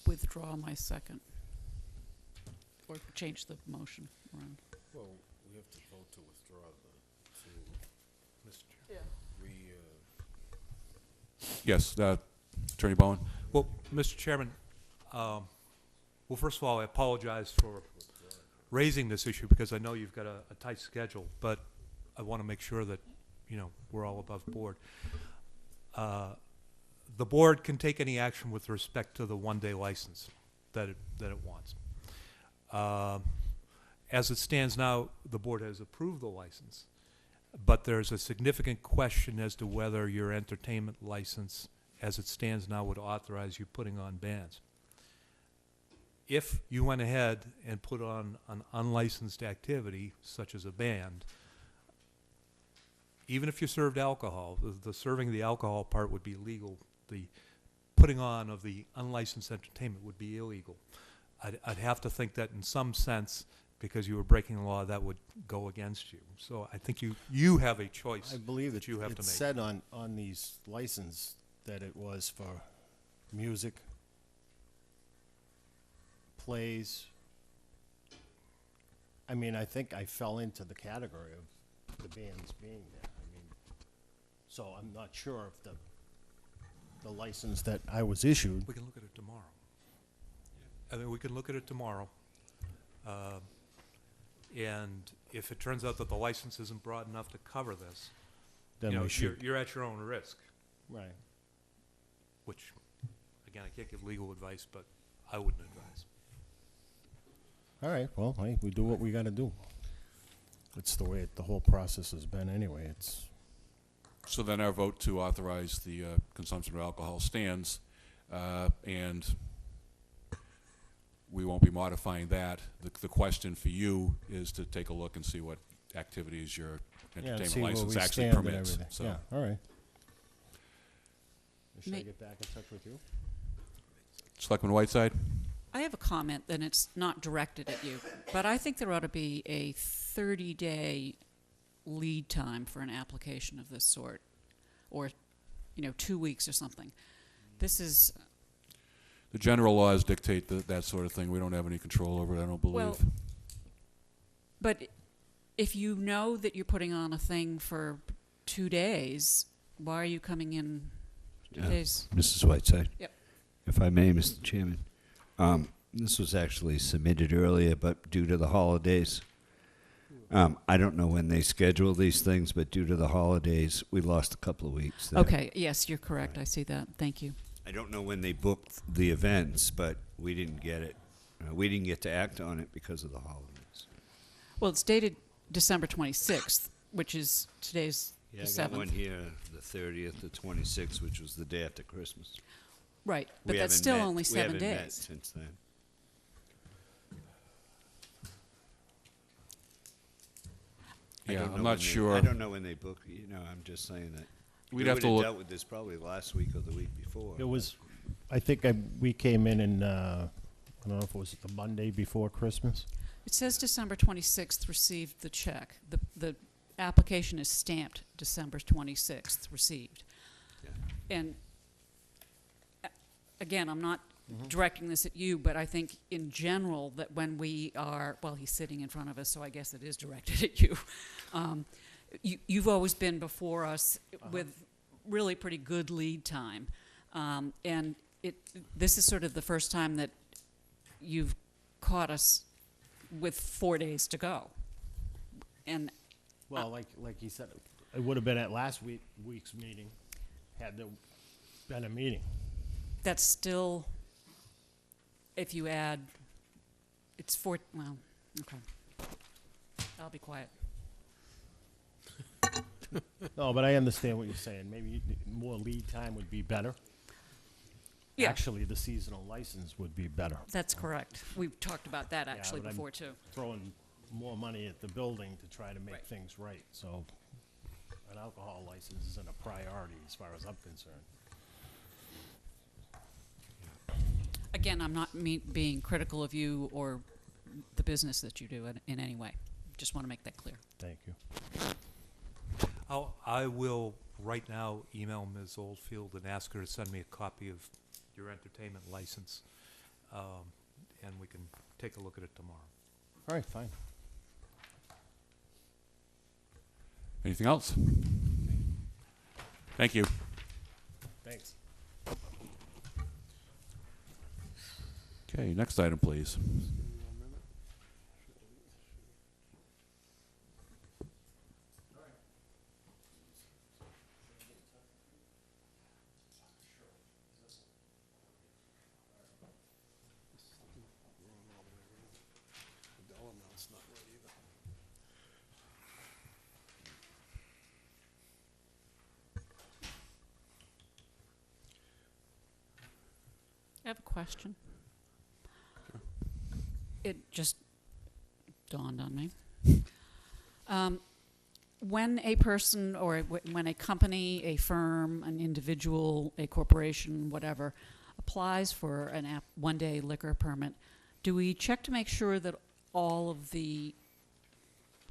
withdraw my second. Or change the motion around. Well, we have to vote to withdraw yes, Attorney Bowen? Well, Mr. Chairman, well, first of all, I apologize for raising this issue because I know you've got a tight schedule, but I want to make sure that, you know, we're all above board. The board can take any action with respect to the one-day license that it wants. As it stands now, the board has approved the license, but there's a significant question as to whether your entertainment license, as it stands now, would authorize you putting on bands. If you went ahead and put on an unlicensed activity, such as a band, even if you served alcohol, the serving of the alcohol part would be legal. The putting on of the unlicensed entertainment would be illegal. I'd have to think that in some sense, because you were breaking the law, that would go against you. So I think you have a choice I believe that you have to it make. said on these license that it was for music, plays. I mean, I think I fell into the category of the bands being there. I mean, so I'm not sure if the license that I was issued. We can look at it tomorrow. I mean, we can look at it tomorrow. And if it turns out that the license isn't broad enough to cover this, Then you know, we should. you're at your own risk, Right. which, again, I can't give legal advice, but I wouldn't advise. All right. Well, hey, we do what we got to do. It's the way the whole process has been anyway. It's So then our vote to authorize the consumption of alcohol stands, and we won't be modifying that. The question for you is to take a look and see what activities your and entertainment see where license we actually stand and permits. everything. So, Yeah. All right. Should I May- get back in touch with you? Selectman Whiteside? I have a comment, and it's not directed at you, but I think there ought to be a 30-day lead time for an application of this sort, or, 2 weeks or something. This is, The general laws dictate that sort of thing. We don't have any control over it, I don't believe. well, but if you know that you're putting on a thing for 2 days, why are you coming in 2 days? Mrs. Whiteside? Yep. If I may, Mr. Chairman. This was actually submitted earlier, but due to the holidays, I don't know when they schedule these things, but due to the holidays, we lost a couple of weeks there. Okay, yes, you're correct. I see that. Thank you. I don't know when they booked the events, but we didn't get it. We didn't get to act on it because of the holidays. Well, it's dated December 26th, which is today's Yeah, the I 7th. got one here, the 30th, the 26th, which was the day after Christmas. Right, but We that's haven't still met- only we 7 haven't met days. since then. I Yeah, don't know I'm when not they- sure. I don't know when they book. I'm just saying that. We'd we have to would've look. dealt with this probably last week or the week before. It was, I think we came in and, I don't know if it was the Monday before Christmas. It says December 26th received the check. The application is stamped December 26th received. Yeah. And again, I'm not directing this at you, but I think in general that when we are, well, he's sitting in front of us, so I guess it is directed at you. You've always been before us with really pretty good lead time. And this is sort of the first time that you've caught us with 4 days to go. And Well, like you said, it would have been at last week's meeting, had there been a meeting. that's still, if you add, it's well, okay. I'll be quiet. No, but I understand what you're saying. Maybe more lead time would be better. Yeah. Actually, the seasonal license would be better. That's correct. We've talked about that Yeah, actually but I'm before too. Throwing more money at the building to try to make Right. things right. So an alcohol license isn't a priority as far as I'm concerned. Again, I'm not being critical of you or the business that you do in any way. Just want to make that clear. Thank you. I will right now email Ms. Oldfield and ask her to send me a copy of your entertainment license, and we can take a look at it tomorrow. All right, fine. Anything else? Thank you. Thanks. Okay, next item, please. I have a question. It just dawned on me. When a person or when a company, a firm, an individual, a corporation, whatever, applies for an one-day liquor permit, do we check to make sure that all of the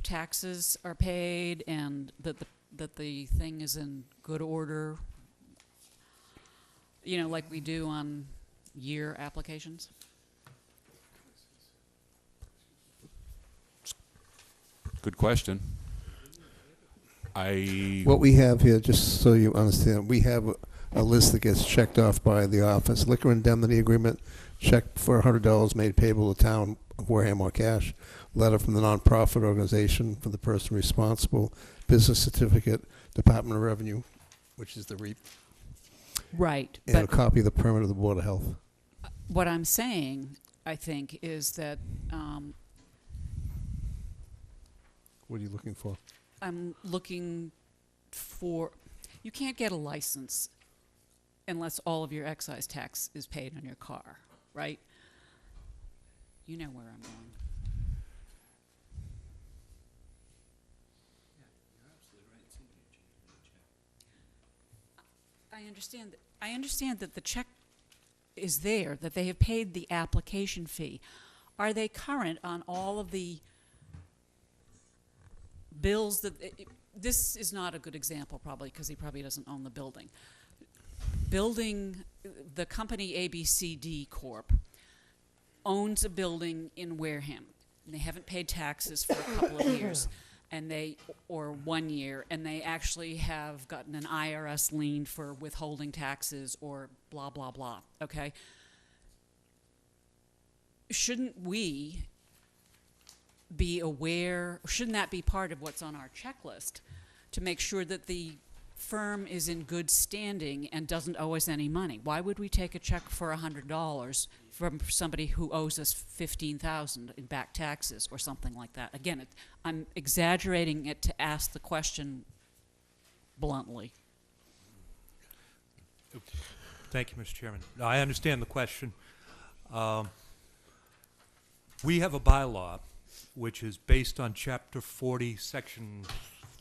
taxes are paid and that the thing is in good order? Like we do on year applications? Good question. What we have here, just so you understand, we have a list that gets checked off by the office. Liquor indemnity agreement, check for $100 made payable to town of Wareham or cash. Letter from the nonprofit organization for the person responsible. Business certificate, Department of Revenue, which is the REAP. Right. And a But copy of the permit of the Board of Health. what I'm saying, I think, is that What are you looking for? I'm looking for, you can't get a license unless all of your excise tax is paid on your car, right? You know where I'm going. I understand that the check is there, that they have paid the application fee. Are they current on all of the bills that, this is not a good example probably, because he probably doesn't own the building. The company ABCD Corp. owns a building in Wareham. And they haven't paid taxes for a couple of years, or 1 year, and they actually have gotten an IRS lien for withholding taxes or blah, blah, blah, okay? Shouldn't we be aware, shouldn't that be part of what's on our checklist to make sure that the firm is in good standing and doesn't owe us any money? Why would we take a check for $100 from somebody who owes us $15,000 in back taxes or something like that? Again, I'm exaggerating it to ask the question bluntly. Thank you, Mr. Chairman. Now, I understand the question. We have a bylaw which is based on Chapter 40, Section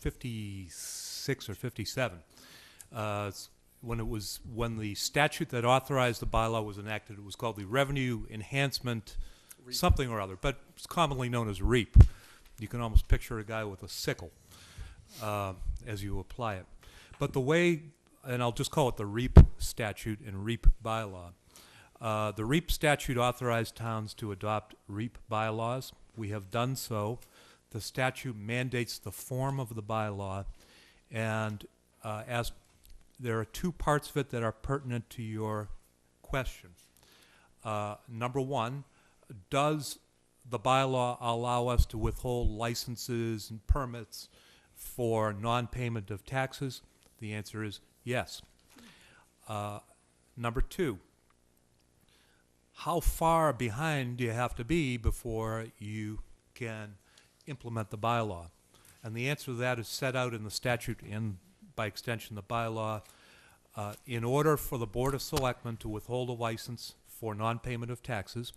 56 or 57. When the statute that authorized the bylaw was enacted, it was called the Revenue Enhancement something or other, but it's commonly known as REAP. You can almost picture a guy with a sickle as you apply it. But the way, and I'll just call it the REAP statute and REAP bylaw. The REAP statute authorized towns to adopt REAP bylaws. We have done so. The statute mandates the form of the bylaw, and as there are two parts of it that are pertinent to your question. Number one, does the bylaw allow us to withhold licenses and permits for non-payment of taxes? The answer is yes. Number two, how far behind do you have to be before you can implement the bylaw? And the answer to that is set out in the statute and, by extension, the bylaw. In order for the Board of Selectmen to withhold a license for non-payment of taxes,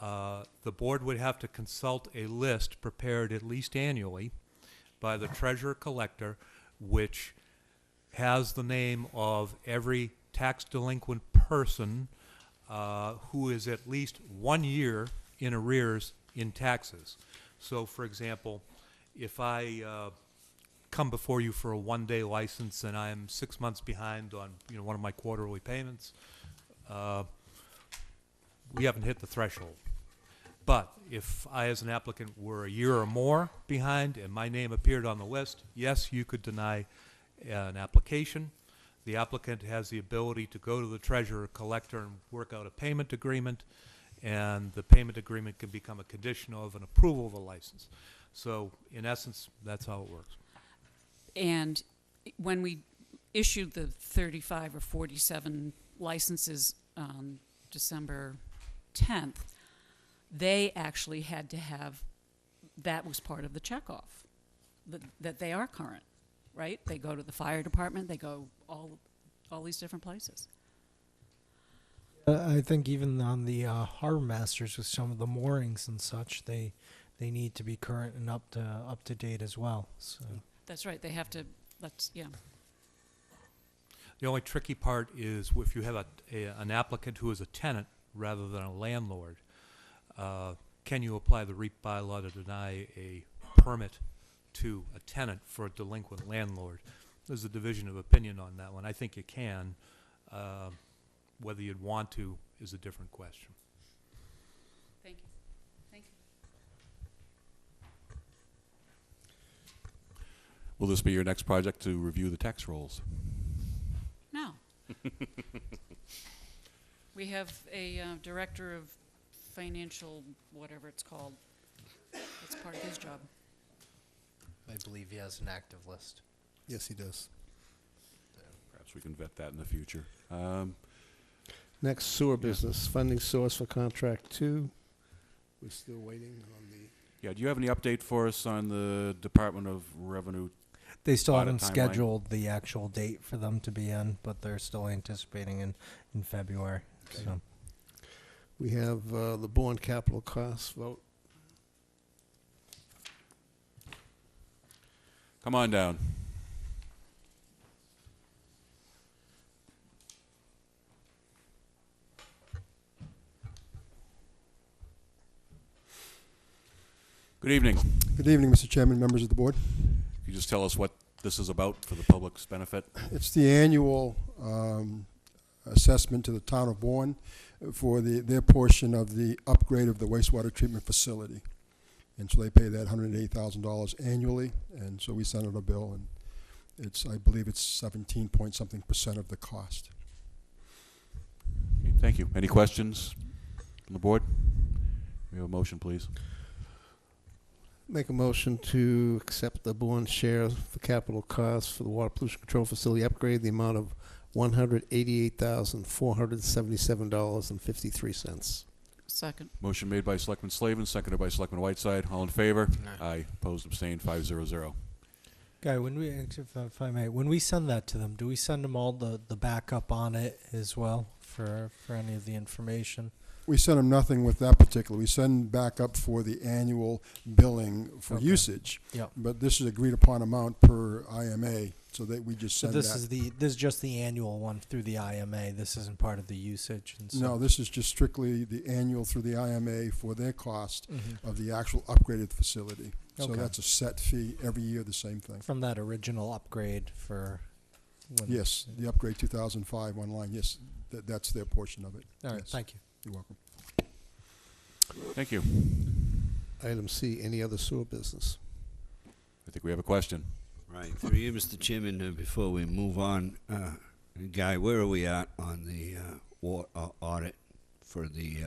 the board would have to consult a list prepared at least annually by the treasurer-collector, which has the name of every tax delinquent person who is at least 1 year in arrears in taxes. So, for example, if I come before you for a one-day license and I'm 6 months behind on one of my quarterly payments, we haven't hit the threshold. But if I, as an applicant, were a year or more behind and my name appeared on the list, yes, you could deny an application. The applicant has the ability to go to the treasurer-collector and work out a payment agreement, and the payment agreement can become a condition of an approval of a license. So, in essence, that's how it works. And when we issued the 35 or 47 licenses on December 10th, they actually had to have, that was part of the checkoff, that they are current, right? They go to the fire department, they go all these different places. I think even on the harbor masters with some of the moorings and such, they need to be current and up to date as well. So. That's right, they have to, yeah. The only tricky part is if you have an applicant who is a tenant rather than a landlord, can you apply the REAP bylaw to deny a permit to a tenant for a delinquent landlord? There's a division of opinion on that one. I think you can. Whether you'd want to is a different question. Thank you. Thank you. Will this be your next project to review the tax rolls? No. We have a director of financial, whatever it's called. It's part of his job. I believe he has an active list. Yes, he does. Perhaps we can vet that in the future. Next, sewer business, funding source for contract 2. We're still waiting on the... Yeah, do you have any update for us on the Department of Revenue? They still Audit haven't timeline. scheduled the actual date for them to be in, but they're still anticipating in February. Okay. So. We have the Bourne capital costs vote. Come on down. Good evening. Good evening, Mr. Chairman, members of the board. Can you just tell us what this is about for the public's benefit? It's the annual assessment to the town of Warren for their portion of the upgrade of the wastewater treatment facility. And so they pay that $108,000 annually, and so we sent out a bill, and I believe it's 17-point-something% of the cost. Okay, thank you. Any questions from the board? We have a motion, please. Make a motion to accept the Bourne share of the capital costs for the water pollution control facility upgrade, the amount of $188,477.53. Second. Motion made by Selectman Slavin, seconded by Selectman Whiteside. All in favor? Aye. Opposed, abstained, 5-0-0. Guy, if I may, when we send that to them, do we send them all the backup on it as well for any of the information? We send them nothing with that particular. We send back up for the annual billing for Okay. usage. Yep. But this is agreed upon amount per IMA, so that we just So send this that. is just the annual one through the IMA. This isn't part of the usage. And No, such. this is just strictly the annual through the IMA for their cost Mhm. of the actual upgraded facility. So Okay. that's a set fee every year, the same thing. From that original upgrade for. When Yes, the upgrade 2005 online, yes, that's their portion of it. All right. Yes. Thank you. You're welcome. Thank you. Item C, any other sewer business? I think we have a question. Right, through you, Mr. Chairman, before we move on, Guy, where are we at on the audit for the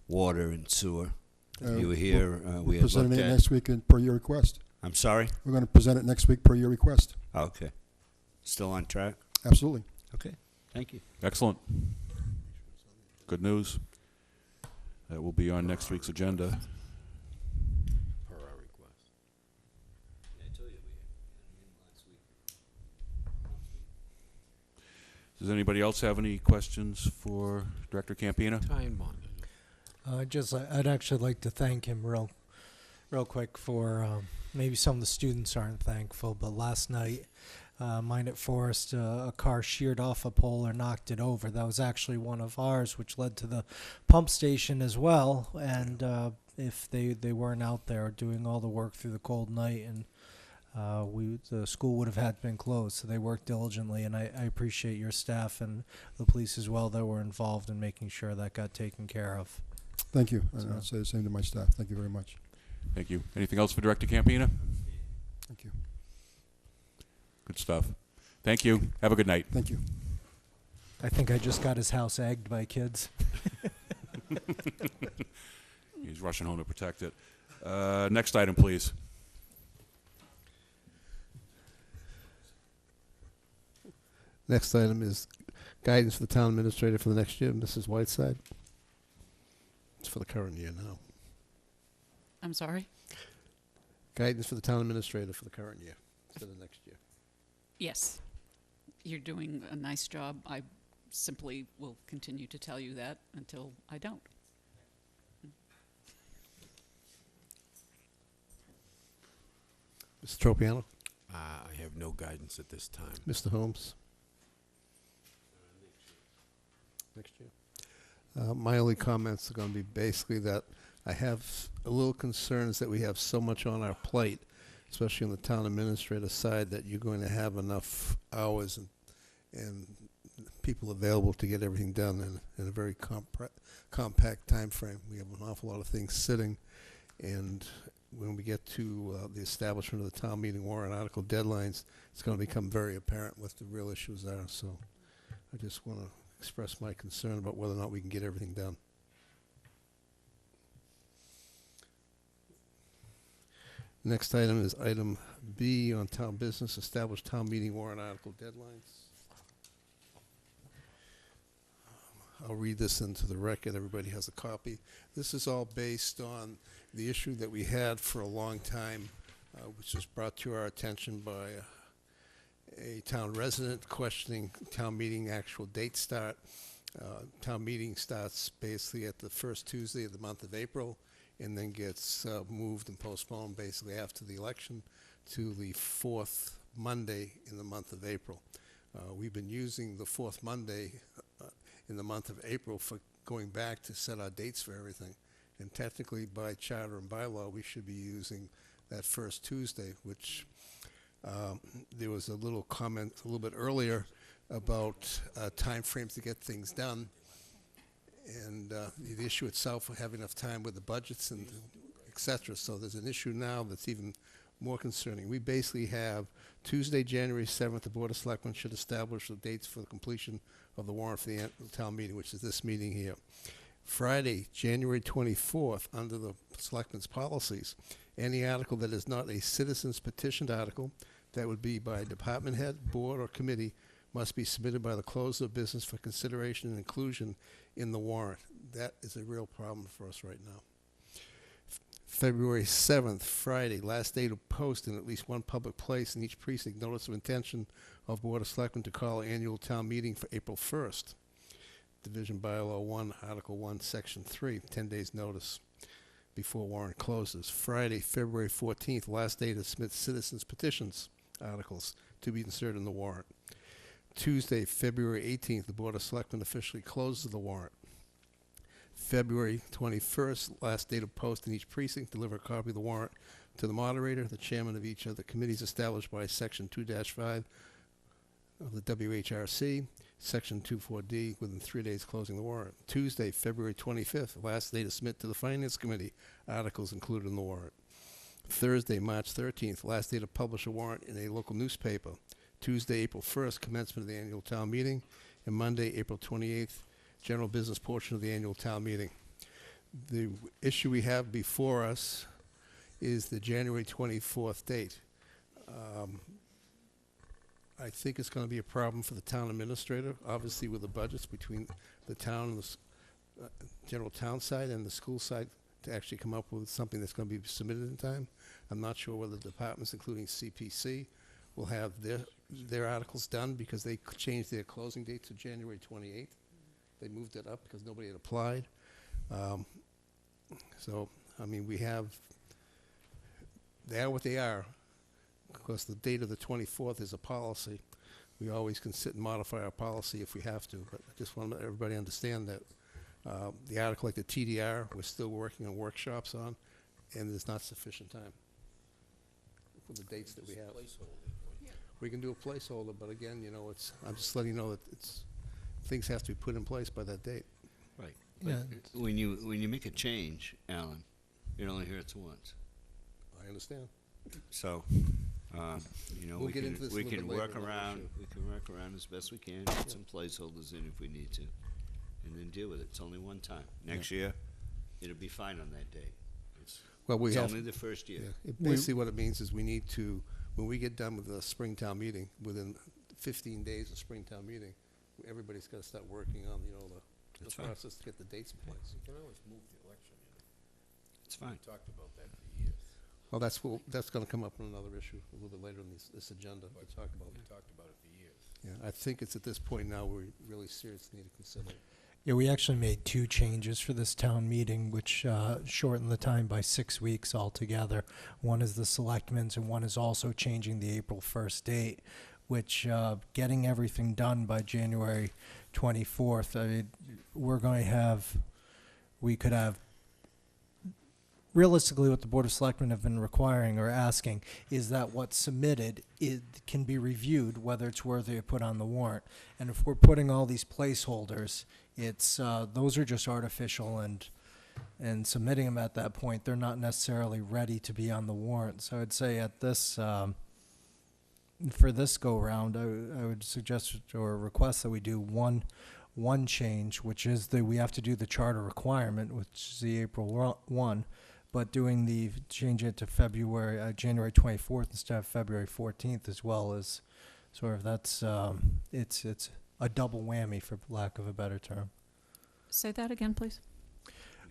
water and sewer? You were here, we had Presenting looked it at. next week per your request. I'm sorry? We're going to present it next week per your request. Oh, okay. Still on track? Absolutely. Okay, thank you. Excellent. Good news. That will be on next week's agenda. Per our request. Does anybody else have any questions for Director Campina? Time bonded. I'd actually like to thank him real quick for maybe some of the students aren't thankful, but last night, mine at Forest, a car sheared off a pole or knocked it over. That was actually one of ours, which led to the pump station as well. And if they weren't out there doing all the work through the cold night, and the school would have had been closed, so they worked diligently, and I appreciate your staff and the police as well that were involved in making sure that got taken care of. Thank you. So- And I'll say the same to my staff. Thank you very much. Thank you. Anything else for Director Campina? Thank you. Good stuff. Thank you. Have a good night. Thank you. I think I just got his house egged by kids. He's rushing home to protect it. Next item, please. Next item is guidance for the town administrator for the next year, Mrs. Whiteside. It's for the current year now. I'm sorry? Guidance for the town administrator for the current year, instead of next year. Yes. You're doing a nice job. I simply will continue to tell you that until I don't. Mr. Tropiano? I have no guidance at this time. Mr. Holmes? Next year. My only comments are going to be basically that I have a little concerns that we have so much on our plate, especially on the town administrator side, that you're going to have enough hours and people available to get everything done in a very compact time frame. We have an awful lot of things sitting, and when we get to the establishment of the town meeting warrant article deadlines, it's going to become very apparent what the real issues are. So I just want to express my concern about whether or not we can get everything done. Next item is item B on town business, establish town meeting warrant article deadlines. I'll read this into the record. Everybody has a copy. This is all based on the issue that we had for a long time, which was brought to our attention by a town resident questioning town meeting actual date start. Town meeting starts basically at the first Tuesday of the month of April, and then gets moved and postponed basically after the election to the fourth Monday in the month of April. We've been using the fourth Monday in the month of April for going back to set our dates for everything. And technically, by charter and bylaw, we should be using that first Tuesday, which there was a little comment a little bit earlier about timeframes to get things done. And the issue itself, having enough time with the budgets and et cetera. So there's an issue now that's even more concerning. We basically have Tuesday, January 7th, the Board of Selectmen should establish the dates for the completion of the warrant for the annual town meeting, which is this meeting here. Friday, January 24th, under the Selectmen's policies, any article that is not a citizen's petitioned article, that would be by department head, board, or committee, must be submitted by the close of business for consideration and inclusion in the warrant. That is a real problem for us right now. February 7th, Friday, last day to post in at least one public place in each precinct notice of intention of Board of Selectmen to call annual town meeting for April 1st. Division Bylaw 1, Article 1, Section 3, 10 days notice before warrant closes. Friday, February 14th, last day to submit citizens' petitions articles to be inserted in the warrant. Tuesday, February 18th, the Board of Selectmen officially closes the warrant. February 21st, last day to post in each precinct, deliver a copy of the warrant to the moderator, the chairman of each of the committees established by Section 2-5 of the WHRC, Section 24D, within 3 days closing the warrant. Tuesday, February 25th, last day to submit to the Finance Committee articles included in the warrant. Thursday, March 13th, last day to publish a warrant in a local newspaper. Tuesday, April 1st, commencement of the annual town meeting, and Monday, April 28th, general business portion of the annual town meeting. The issue we have before us is the January 24th date. I think it's going to be a problem for the town administrator, obviously with the budgets between the town and the general town side and the school side, to actually come up with something that's going to be submitted in time. I'm not sure whether the departments, including CPC, will have their articles done, because they changed their closing date to January 28th. They moved it up because nobody had applied. So, I mean, they are what they are. Of course, the date of the 24th is a policy. We always can sit and modify our policy if we have to, but I just want to let everybody understand that the article like the TDR, we're still working on workshops on, and there's not sufficient time for the dates that we have. We can do a placeholder, but again, you know, I'm just letting you know that things have to be put in place by that date. Right. Yeah. But when you make a change, Alan, you only hear it once. I understand. So, you know, We'll get into this a we little can bit later work in the around. issue. We can work around as best we can. Put some placeholders in if we need to, and then deal with it. It's only one time. Next year, it'll be fine on that date. Well, It's only the first year. Yeah. Basically, what it means is we need to, when we get done with the Springtown meeting, within 15 days of Springtown meeting, everybody's got to start working on, you know, the That's fine. process to get the dates in place. You can always move the election. It's fine. We talked about that for years. Well, that's going to come up in another issue a little bit later in this agenda. We'll talk about We it. talked about it for years. Yeah, I think it's at this point now where we really seriously need to consider it. Yeah, we actually made 2 changes for this town meeting, which shortened the time by 6 weeks altogether. One is the Selectmen's, and one is also changing the April 1st date, which getting everything done by January 24th, I mean, we could have, realistically what the Board of Selectmen have been requiring or asking is that what's submitted can be reviewed, whether it's worthy to put on the warrant. And if we're putting all these placeholders, those are just artificial, and submitting them at that point, they're not necessarily ready to be on the warrant. So I'd say at this, for this go-round, I would suggest or request that we do one change, which is that we have to do the charter requirement, which is the April 1, but change it to January 24th instead of February 14th, as well as sort of it's a double whammy, for lack of a better term. Say that again, please.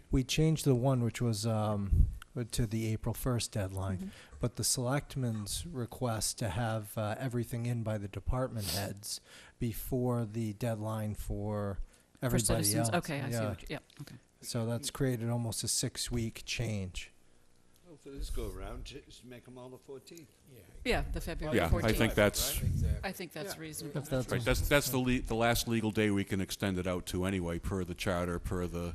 We changed the one which was to the April 1st deadline, Mhm. but the Selectmen's request to have everything in by the department heads before the deadline for everybody citizens. else. Okay, I see Yeah. what yep, okay. So that's created almost a 6-week change. I don't So this go around, just make them all the 14th. Yeah, the February Yeah, 14th. I think that's, I think that's reasonable. If that's right, that's the last legal day we can extend it out to anyway, per the charter, per the,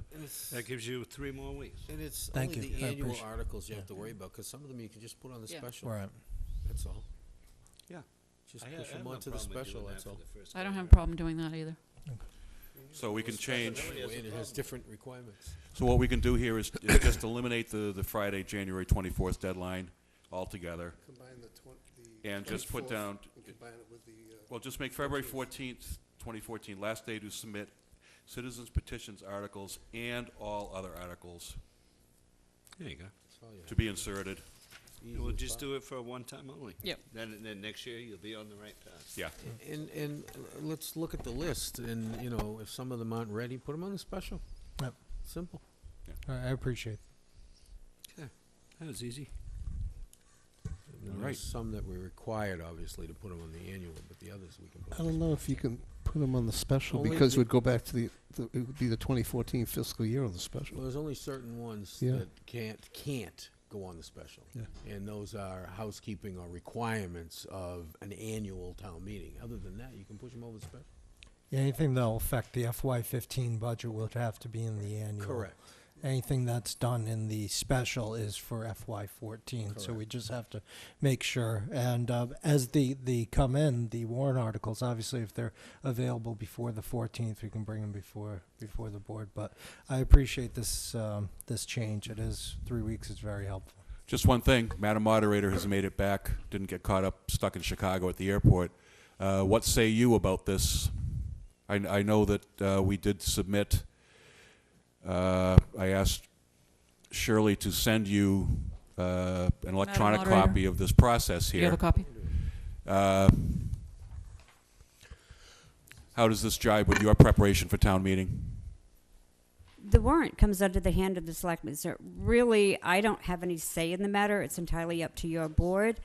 That gives you 3 more weeks. And it's Thank only you. the I annual appreciate- articles you have to worry about, because some of them you can just put on the Yeah. special. Right. That's all. Yeah. Just I push have them no onto the problem with special, doing that's that all. for the first I don't go have a around. problem doing that either. so we can change. And it has different requirements. So what we can do here is just eliminate the Friday, January 24th deadline altogether, Combine and just put down, combine it with the, well, just make February 14th, 2014, last day to submit citizens petitions articles and all other articles There you go. That's all you have. to be inserted. Easy We'll as just pie. do it for a one-time only. Yep. Then next year, you'll be on the right path. Yeah. And let's look at the list, and, you know, if some of them aren't ready, put them on the special. Yep. Simple. I appreciate it. That was easy. And Right. there's some that were required, obviously, to put them on the annual, but the others we can put. I don't know if you can put them on the special, Only because it the- would go back to it would be the 2014 fiscal year on the special. Well, there's only certain ones Yeah. that can't go on the special. Yeah. And those are housekeeping or requirements of an annual town meeting. Other than that, you can push them over the special. Yeah, anything that'll affect the FY15 budget will have to be in the annual. Correct. Anything that's done in the special is for FY14, so we Correct. just have to make sure. And as the come in, the warrant articles, obviously, if they're available before the 14th, we can bring them before the board. But I appreciate this this change. It is 3 weeks. It's very helpful. Just one thing, Madam Moderator has made it back, didn't get caught up, stuck in Chicago at the airport. What say you about this? I know that we did submit, I asked Shirley to send you an electronic Moderator. copy of this process Do you have a here. copy? How does this jibe with your preparation for town meeting? The warrant comes under the hand of the selectmen, so really, I don't have any say in the matter. It's entirely up to your board.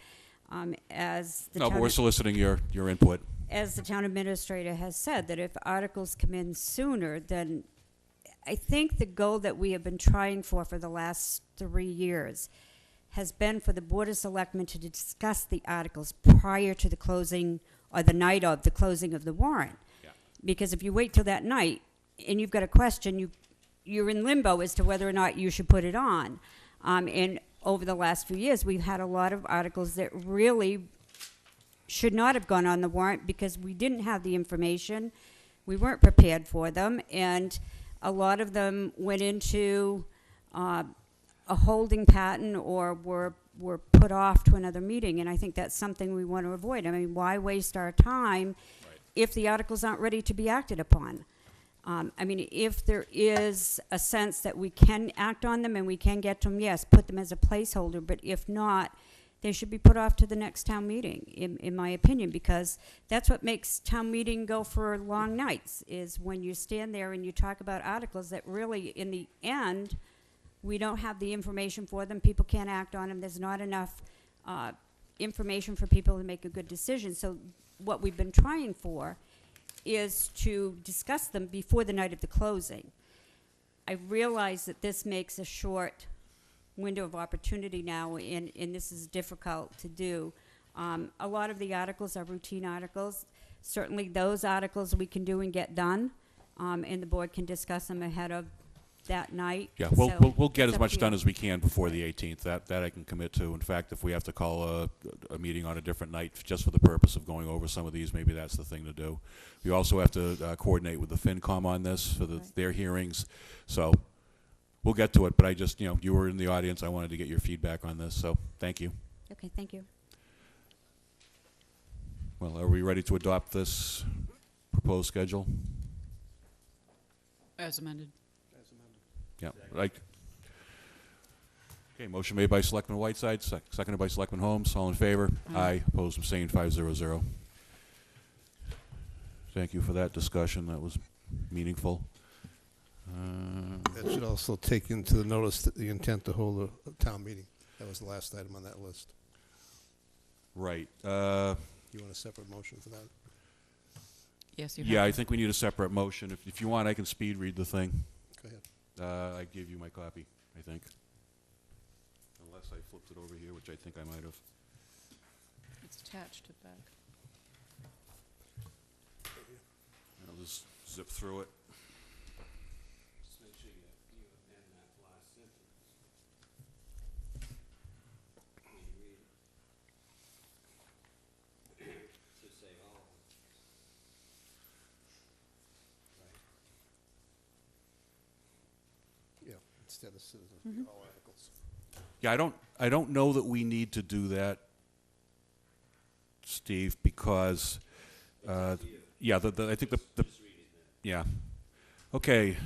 As the No, but town we're soliciting your input. as the town administrator has said, that if articles come in sooner, then I think the goal that we have been trying for the last 3 years has been for the Board of Selectmen to discuss the articles prior to the closing or the night of the closing of the warrant. Yeah. Because if you wait till that night and you've got a question, you're in limbo as to whether or not you should put it on. And over the last few years, we've had a lot of articles that really should not have gone on the warrant because we didn't have the information, we weren't prepared for them, and a lot of them went into a holding pattern or were put off to another meeting, and I think that's something we want to avoid. I mean, why waste our time if the articles aren't ready to be acted upon? I mean, if there is a sense that we can act on them and we can get to them, yes, put them as a placeholder, but if not, they should be put off to the next town meeting, in my opinion, because that's what makes town meeting go for long nights, is when you stand there and you talk about articles that really, in the end, we don't have the information for them, people can't act on them, there's not enough information for people to make a good decision. So what we've been trying for is to discuss them before the night of the closing. I realize that this makes a short window of opportunity now, and this is difficult to do. A lot of the articles are routine articles. Certainly those articles we can do and get done, and the board can discuss them ahead of that night. Yeah, So we'll get it's as up much to done you. as we can before the 18th. That I can commit to. In fact, if we have to call a meeting on a different night just for the purpose of going over some of these, maybe that's the thing to do. We also have to coordinate with the FinCom on this for Right. their hearings. So we'll get to it, but I just, you were in the audience. I wanted to get your feedback on this, so thank you. Okay, thank you. Well, are we ready to adopt this proposed schedule? As amended. Yeah, right. Okay, motion made by Selectman Whiteside, seconded by Selectman Holmes. All in favor? Aye. Opposed, abstained, 500. Thank you for that discussion. That was meaningful. That should also take into the notice that the intent to hold a town meeting. That was the last item on that list. Right. You want a separate motion for that? Yes, you Yeah, I have. think we need a separate motion. If you want, I can speed read the thing. Go ahead. I gave you my copy, I think. Unless I flipped it over here, which I think I might have. It's attached to the back. I'll just zip through it. Just make sure you amend that last sentence. When you read it. To say all. Right. Yeah, instead of citizens, all articles. Yeah, I don't know that we need to do that, Steve, because, yeah, I think yeah. Okay.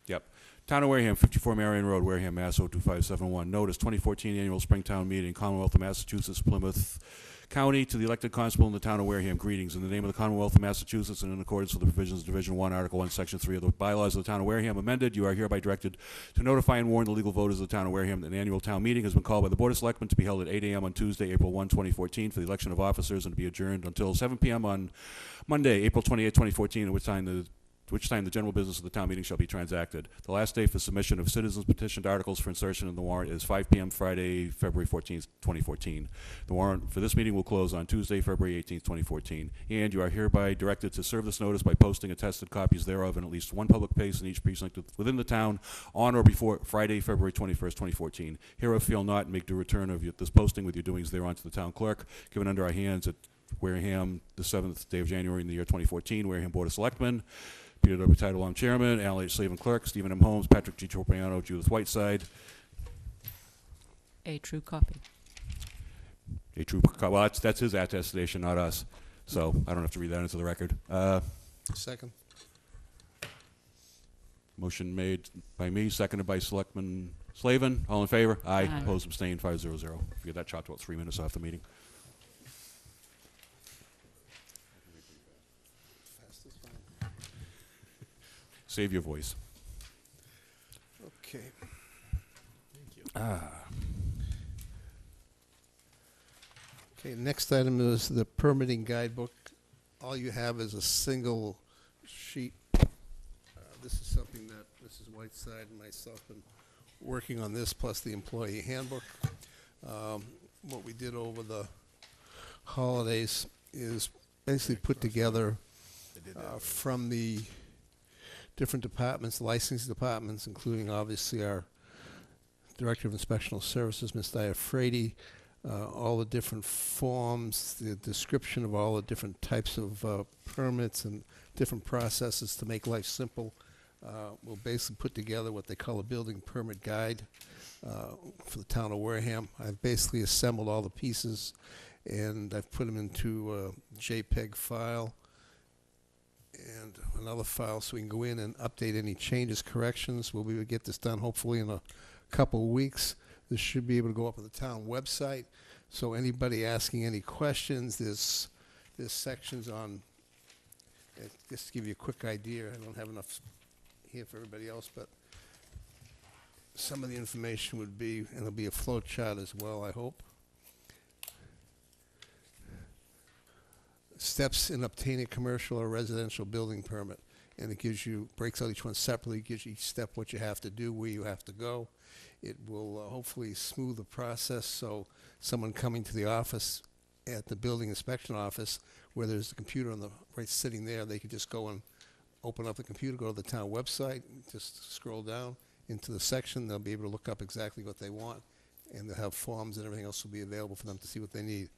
Yep. Town of Wareham, 54 Marion Road, Wareham, Mass. 02571. Notice 2014 Annual Springtown Meeting, Commonwealth of Massachusetts, Plymouth County, to the elected constable in the town of Wareham. Greetings. In the name of the Commonwealth of Massachusetts and in accordance with the provisions of Division 1, Article 1, Section 3 of the bylaws of the town of Wareham amended, you are hereby directed to notify and warn the legal voters of the town of Wareham that an annual town meeting has been called by the Board of Selectmen to be held at 8 a.m. on Tuesday, April 1, 2014, for the election of officers, and to be adjourned until 7 p.m. on Monday, April 28, 2014, at which time the general business of the town meeting shall be transacted. The last day for submission of citizens petitioned articles for insertion in the warrant is 5 p.m. Friday, February 14th, 2014. The warrant for this meeting will close on Tuesday, February 18th, 2014. And you are hereby directed to serve this notice by posting attested copies thereof in at least one public place in each precinct within the town on or before Friday, February 21st, 2014. Hereof fail not and make due return of this posting with your doings thereon to the town clerk, given under our hands at Wareham, the 7th day of January in the year 2014, Wareham Board of Selectmen. Peter W. Titlebaum, Chairman, Al H. Slavin, Clerk, Stephen M. Holmes, Patrick G. Tropiano, Judith Whiteside. A true copy. Well, that's his attestation, not us. So I don't have to read that into the record. Second. Motion made by me, seconded by Selectman Slavin. All in favor? Aye. Aye. Opposed, abstained, 500. Forget that chopped about 3 minutes off the meeting. Save your voice. Okay. Thank you. Okay, next item is the permitting guidebook. All you have is a single sheet. This is something that Mrs. Whiteside and myself been working on this, plus the employee handbook. What we did over the holidays is basically put together from the different departments, licensing departments, including obviously our Director of Inspectional Services, Ms. Diafrady, all the different forms, the description of all the different types of permits and different processes to make life simple. We'll basically put together what they call a building permit guide for the town of Wareham. I've basically assembled all the pieces and I've put them into a JPEG file and another file so we can go in and update any changes, corrections. We'll be able to get this done hopefully in a couple of weeks. This should be able to go up on the town website. So anybody asking any questions, there's sections on, just to give you a quick idea, I don't have enough here for everybody else, but some of the information would be, and there'll be a flow chart as well, I hope. Steps in obtaining a commercial or residential building permit. And it gives you, breaks out each one separately, gives you each step what you have to do, where you have to go. It will hopefully smooth the process so someone coming to the office, at the building inspection office, where there's a computer on the right sitting there, they could just go and open up the computer, go to the town website, just scroll down into the section. They'll be able to look up exactly what they want, and they'll have forms and everything else will be available for them to see what they need.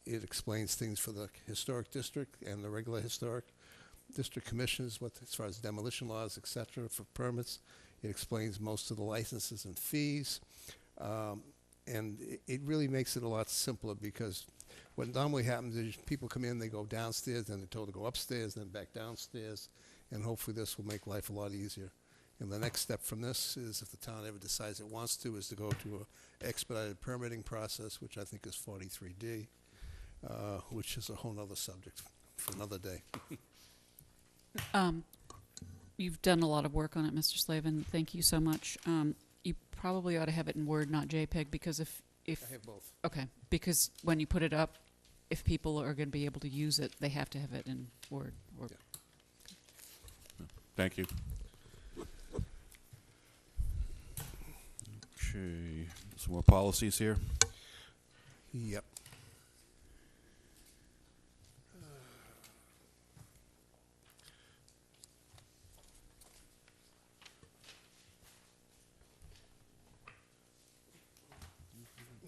It explains things for the historic district and the regular historic district commissions, what as far as demolition laws, et cetera, for permits. It explains most of the licenses and fees. And it really makes it a lot simpler because what normally happens is people come in, they go downstairs, then they're told to go upstairs, then back downstairs, and hopefully this will make life a lot easier. And the next step from this is, if the town ever decides it wants to, is to go to an expedited permitting process, which I think is 43D, which is a whole other subject for another day. You've done a lot of work on it, Mr. Slavin. Thank you so much. You probably ought to have it in Word, not JPEG, because if I have both. okay, because when you put it up, if people are going to be able to use it, they have to have it in Word. Or Thank you. Okay, some more policies here. Yep.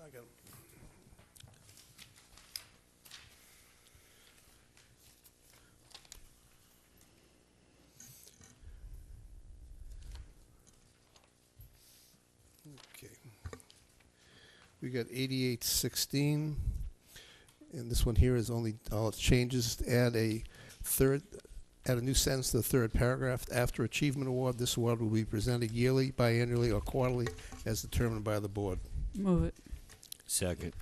I got 'em. Okay. We got 8816, and this one here is only, all its changes, add a new sentence to the third paragraph. After achievement award, this award will be presented yearly, biannually, or quarterly as determined by the board. Move it. Second.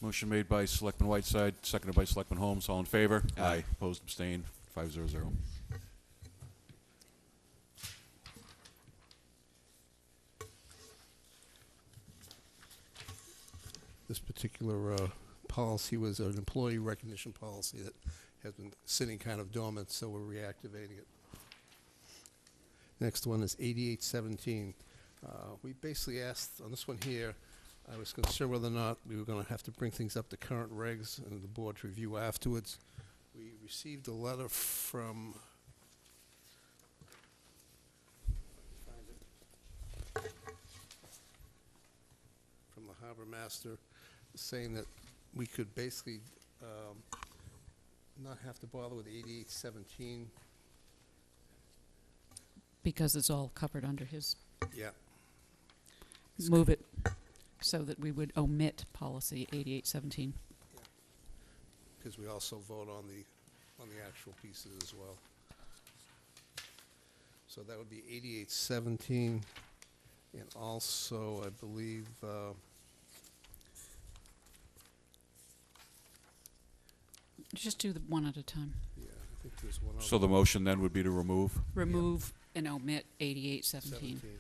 Motion made by Selectman Whiteside, seconded by Selectman Holmes. All in favor? Aye. Opposed, abstained, 500. This particular policy was an employee recognition policy that has been sitting kind of dormant, so we're reactivating it. Next one is 8817. We basically asked, on this one here, I was concerned whether or not we were going to have to bring things up to current regs and the board to review afterwards. We received a letter from the harbor master saying that we could basically not have to bother with 8817. Because it's all covered under his. Yeah. Move it so that we would omit policy 8817. Because we also vote on the actual pieces as well. So that would be 8817, and also I believe Just do the one at a time. yeah, I think there's one other. So the motion then would be to remove. Remove and omit 8817. 17.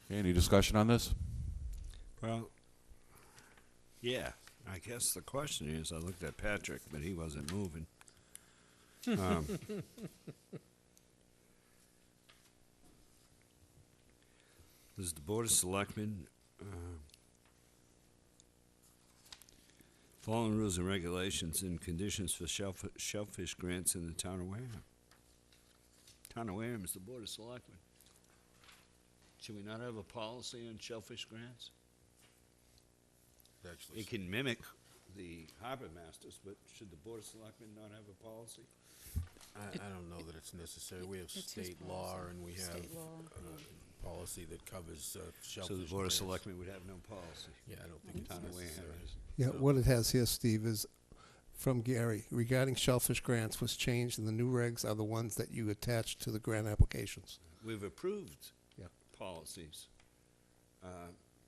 Okay, any discussion on this? Well, yeah. I guess the question is, I looked at Patrick, but he wasn't moving. Does the Board of Selectmen following rules and regulations and conditions for shellfish grants in the town of Wareham? Town of Wareham is the Board of Selectmen. Should we not have a policy on shellfish grants? Actually, It can mimic the harbor masters, but should the Board of Selectmen not have a policy? I don't know that it's necessary. We have It's his state law policy. and we have State law, policy that covers shellfish. So the Board of grants. Selectmen would have no policy? Yeah, I don't think it's Town of Wareham necessary. is. Yeah, what it has here, Steve, is from Gary, regarding shellfish grants was changed, and the new regs are the ones that you attach to the grant applications. We've approved Yeah. policies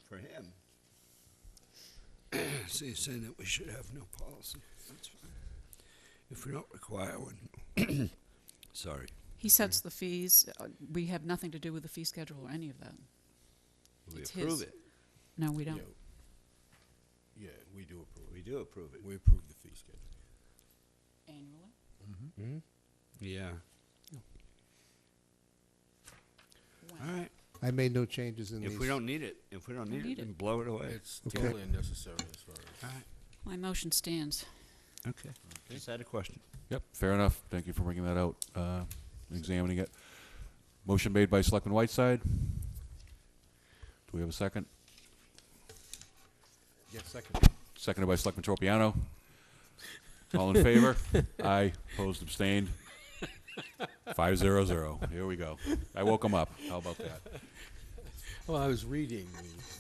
for him. So you're saying that we should have no policy? That's fine. If we don't require one. Sorry. He sets the fees. We have nothing to do with the fee schedule or any of that. We It's approve his. it. No, we don't. Yeah, we do approve it. We do approve it. We approve the fee schedule. Annually? Yeah. All right. I made no changes in these. If we don't need it, then blow it away. It's Okay. totally unnecessary as far as. All right. My motion stands. Okay. Just had a question. Yep, fair enough. Thank you for bringing that out, examining it. Motion made by Selectman Whiteside. Do we have a second? Yeah, second. Seconded by Selectman Tropiano. All in favor? Aye. Opposed, abstained. 500. Here we go. I woke him up. How about that? Well, I was reading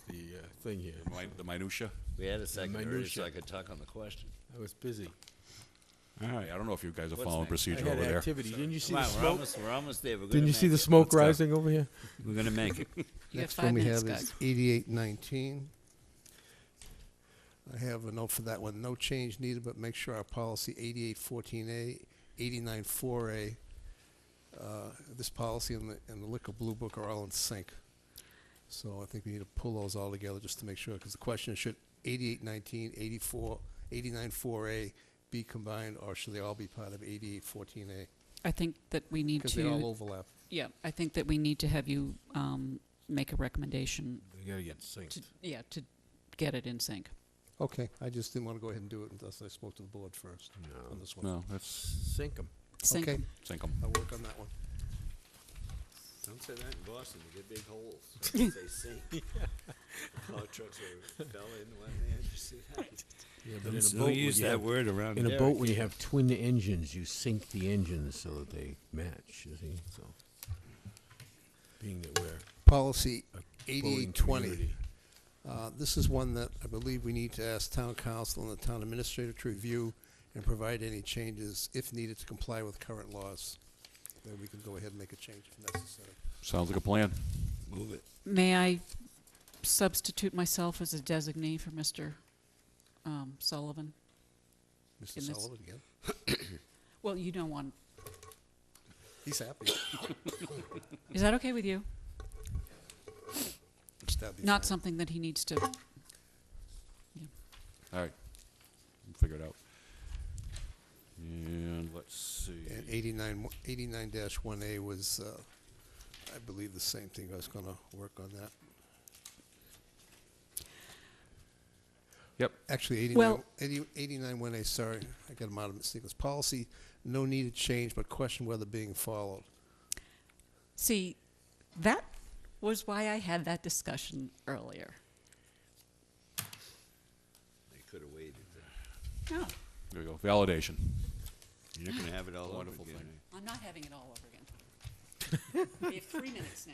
the thing here. The minutia? We had a second already, so minutia. I could talk on the question. I was busy. All right, I don't know if you guys are What's following next? procedure I had over there. activity. Didn't you see Come the on, smoke? we're almost there. We're Didn't you gonna see make the it. smoke Let's go. rising over here? We're gonna make it. You have Next 5 one we minutes, have guys. is 8819. I have a note for that one. No change needed, but make sure our policy 8814A, 894A, this policy and the liquor blue book are all in sync. So I think we need to pull those all together just to make sure, because the question is, should 8819, 894A be combined, or should they all be part of 8814A? I think that we need Because they all to, overlap. yeah, I think that we need to have you make a recommendation They gotta get synced. to get it in sync. Okay, I just didn't want to go ahead and do it unless I spoke to the board first on this one. No, that's Sync them. Sync. Okay, sink 'em. I'll work on that one. Don't say that in Boston, you get big holes. Say sink. Plow trucks fell in one there, did you see that? Yeah, but in a boat, Don't when use you that have- word around in a Derek. boat, when you have twin engines, you sync the engines so that they match, you see, so. Being that we're Policy a boating 8820. community. This is one that I believe we need to ask town council and the town administrator to review and provide any changes if needed to comply with current laws. Then we can go ahead and make a change if necessary. Sounds like a plan. Move it. May I substitute myself as a designee for Mr. Sullivan? Mr. In this- Sullivan again? Well, you don't want. He's happy. Is that okay with you? That'd be Not fine. something that he needs to. All right, we'll figure it out. And let's see. And 89-1A was, I believe, the same thing. I was going to work on that. Yep. Actually, 89-1A, sorry, I got them out of mistake. It was policy, no needed change, but question whether being followed. See, that was why I had that discussion earlier. They could have waited. No, There we go. Validation. You're not gonna have it all over Wonderful again. thing. I'm not having it all over again. We have 3 minutes now.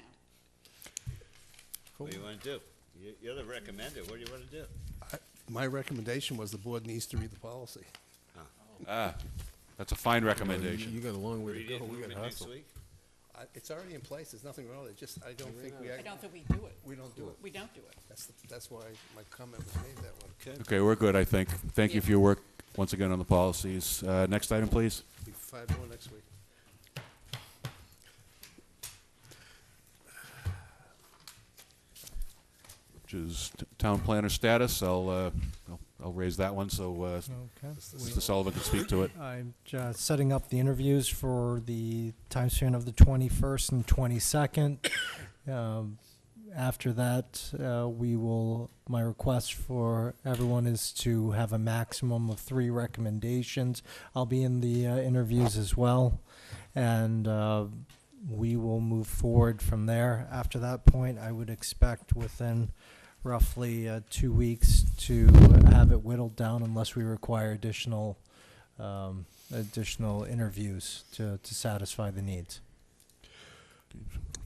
What do you wanna do? You're the recommender, what do you wanna do? My recommendation was the board needs to read the policy. Ah, that's a fine recommendation. You got a long way to Read go, it, we move got it to next hustle. week? It's already in place, there's nothing wrong with it, just, I don't think we, I don't think we do it. we don't do it. We don't do it. That's why my comment was made that way. Okay. Okay, we're good, I think. Thank you Yeah. for your work once again on the policies. Next item, please. Be 5 more next week. Which is town planner status. I'll raise that one so Okay. Mr. Sullivan can speak to it. I'm just setting up the interviews for the time span of the 21st and 22nd. After that, my request for everyone is to have a maximum of 3 recommendations. I'll be in the interviews as well, and we will move forward from there. After that point, I would expect within roughly 2 weeks to have it whittled down unless we require additional interviews to satisfy the needs.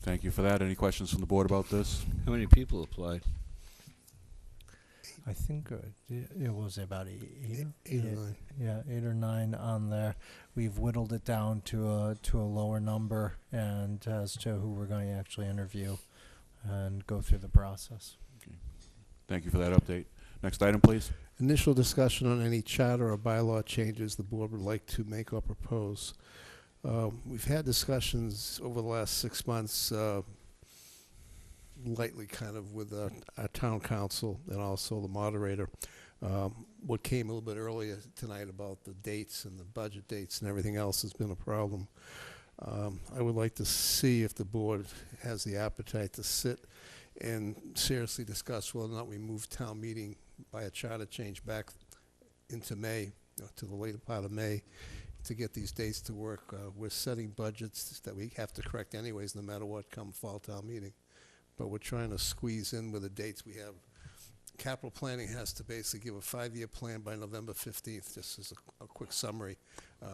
Thank you for that. Any questions from the board about this? How many people applied? I think it was about eight. 8 or 9. Yeah, 8 or 9 on there. We've whittled it down to a lower number, and as to who we're going to actually interview and go through the process. Thank you for that update. Next item, please. Initial discussion on any charter or bylaw changes the board would like to make or propose. We've had discussions over the last 6 months, lightly kind of with our town council and also the moderator. What came a little bit earlier tonight about the dates and the budget dates and everything else has been a problem. I would like to see if the board has the appetite to sit and seriously discuss whether or not we move town meeting by a charter change back into May, to the later part of May, to get these dates to work. We're setting budgets that we have to correct anyways, no matter what, come fall town meeting. But we're trying to squeeze in with the dates we have. Capital planning has to basically give a 5-year plan by November 15th, just as a quick summary.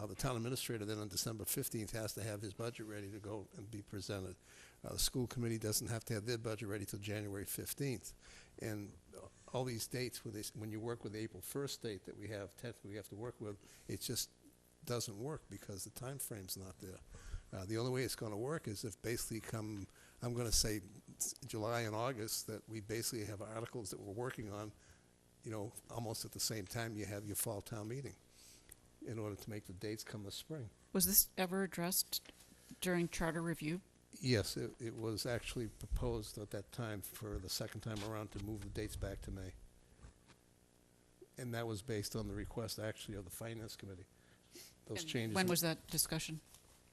The town administrator then on December 15th has to have his budget ready to go and be presented. The school committee doesn't have to have their budget ready till January 15th. And all these dates, when you work with the April 1st date that we have, technically we have to work with, it just doesn't work because the time frame's not there. The only way it's going to work is if basically come, I'm going to say July and August, that we basically have articles that we're working on, almost at the same time you have your fall town meeting in order to make the dates come this spring. Was this ever addressed during charter review? Yes, it was actually proposed at that time for the second time around to move the dates back to May. And that was based on the request actually of the Finance Committee. Those And changes. when was that discussion?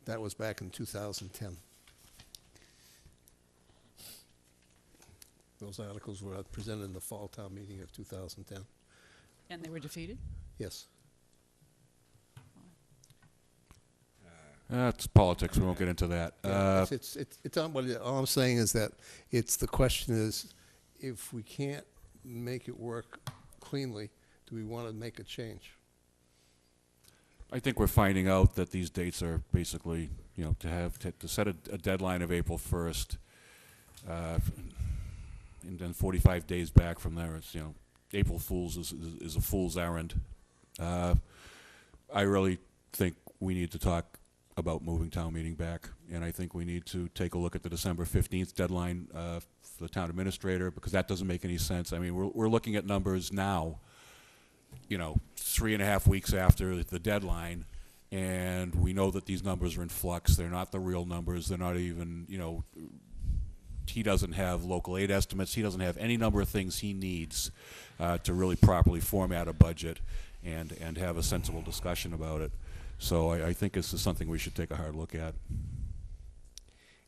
That was back in 2010. Those articles were presented in the fall town meeting of 2010. And they were defeated? Yes. It's politics. We won't get into that. Yeah, it's on, all I'm saying is that the question is, if we can't make it work cleanly, do we want to make a change? I think we're finding out that these dates are basically, to set a deadline of April 1st, and then 45 days back from there, it's, April Fool's is a fool's errand. I really think we need to talk about moving town meeting back, and I think we need to take a look at the December 15th deadline for the town administrator, because that doesn't make any sense. I mean, we're looking at numbers now, 3.5 weeks after the deadline, and we know that these numbers are in flux. They're not the real numbers. They're not even, he doesn't have local aid estimates. He doesn't have any number of things he needs to really properly format a budget and have a sensible discussion about it. So I think this is something we should take a hard look at.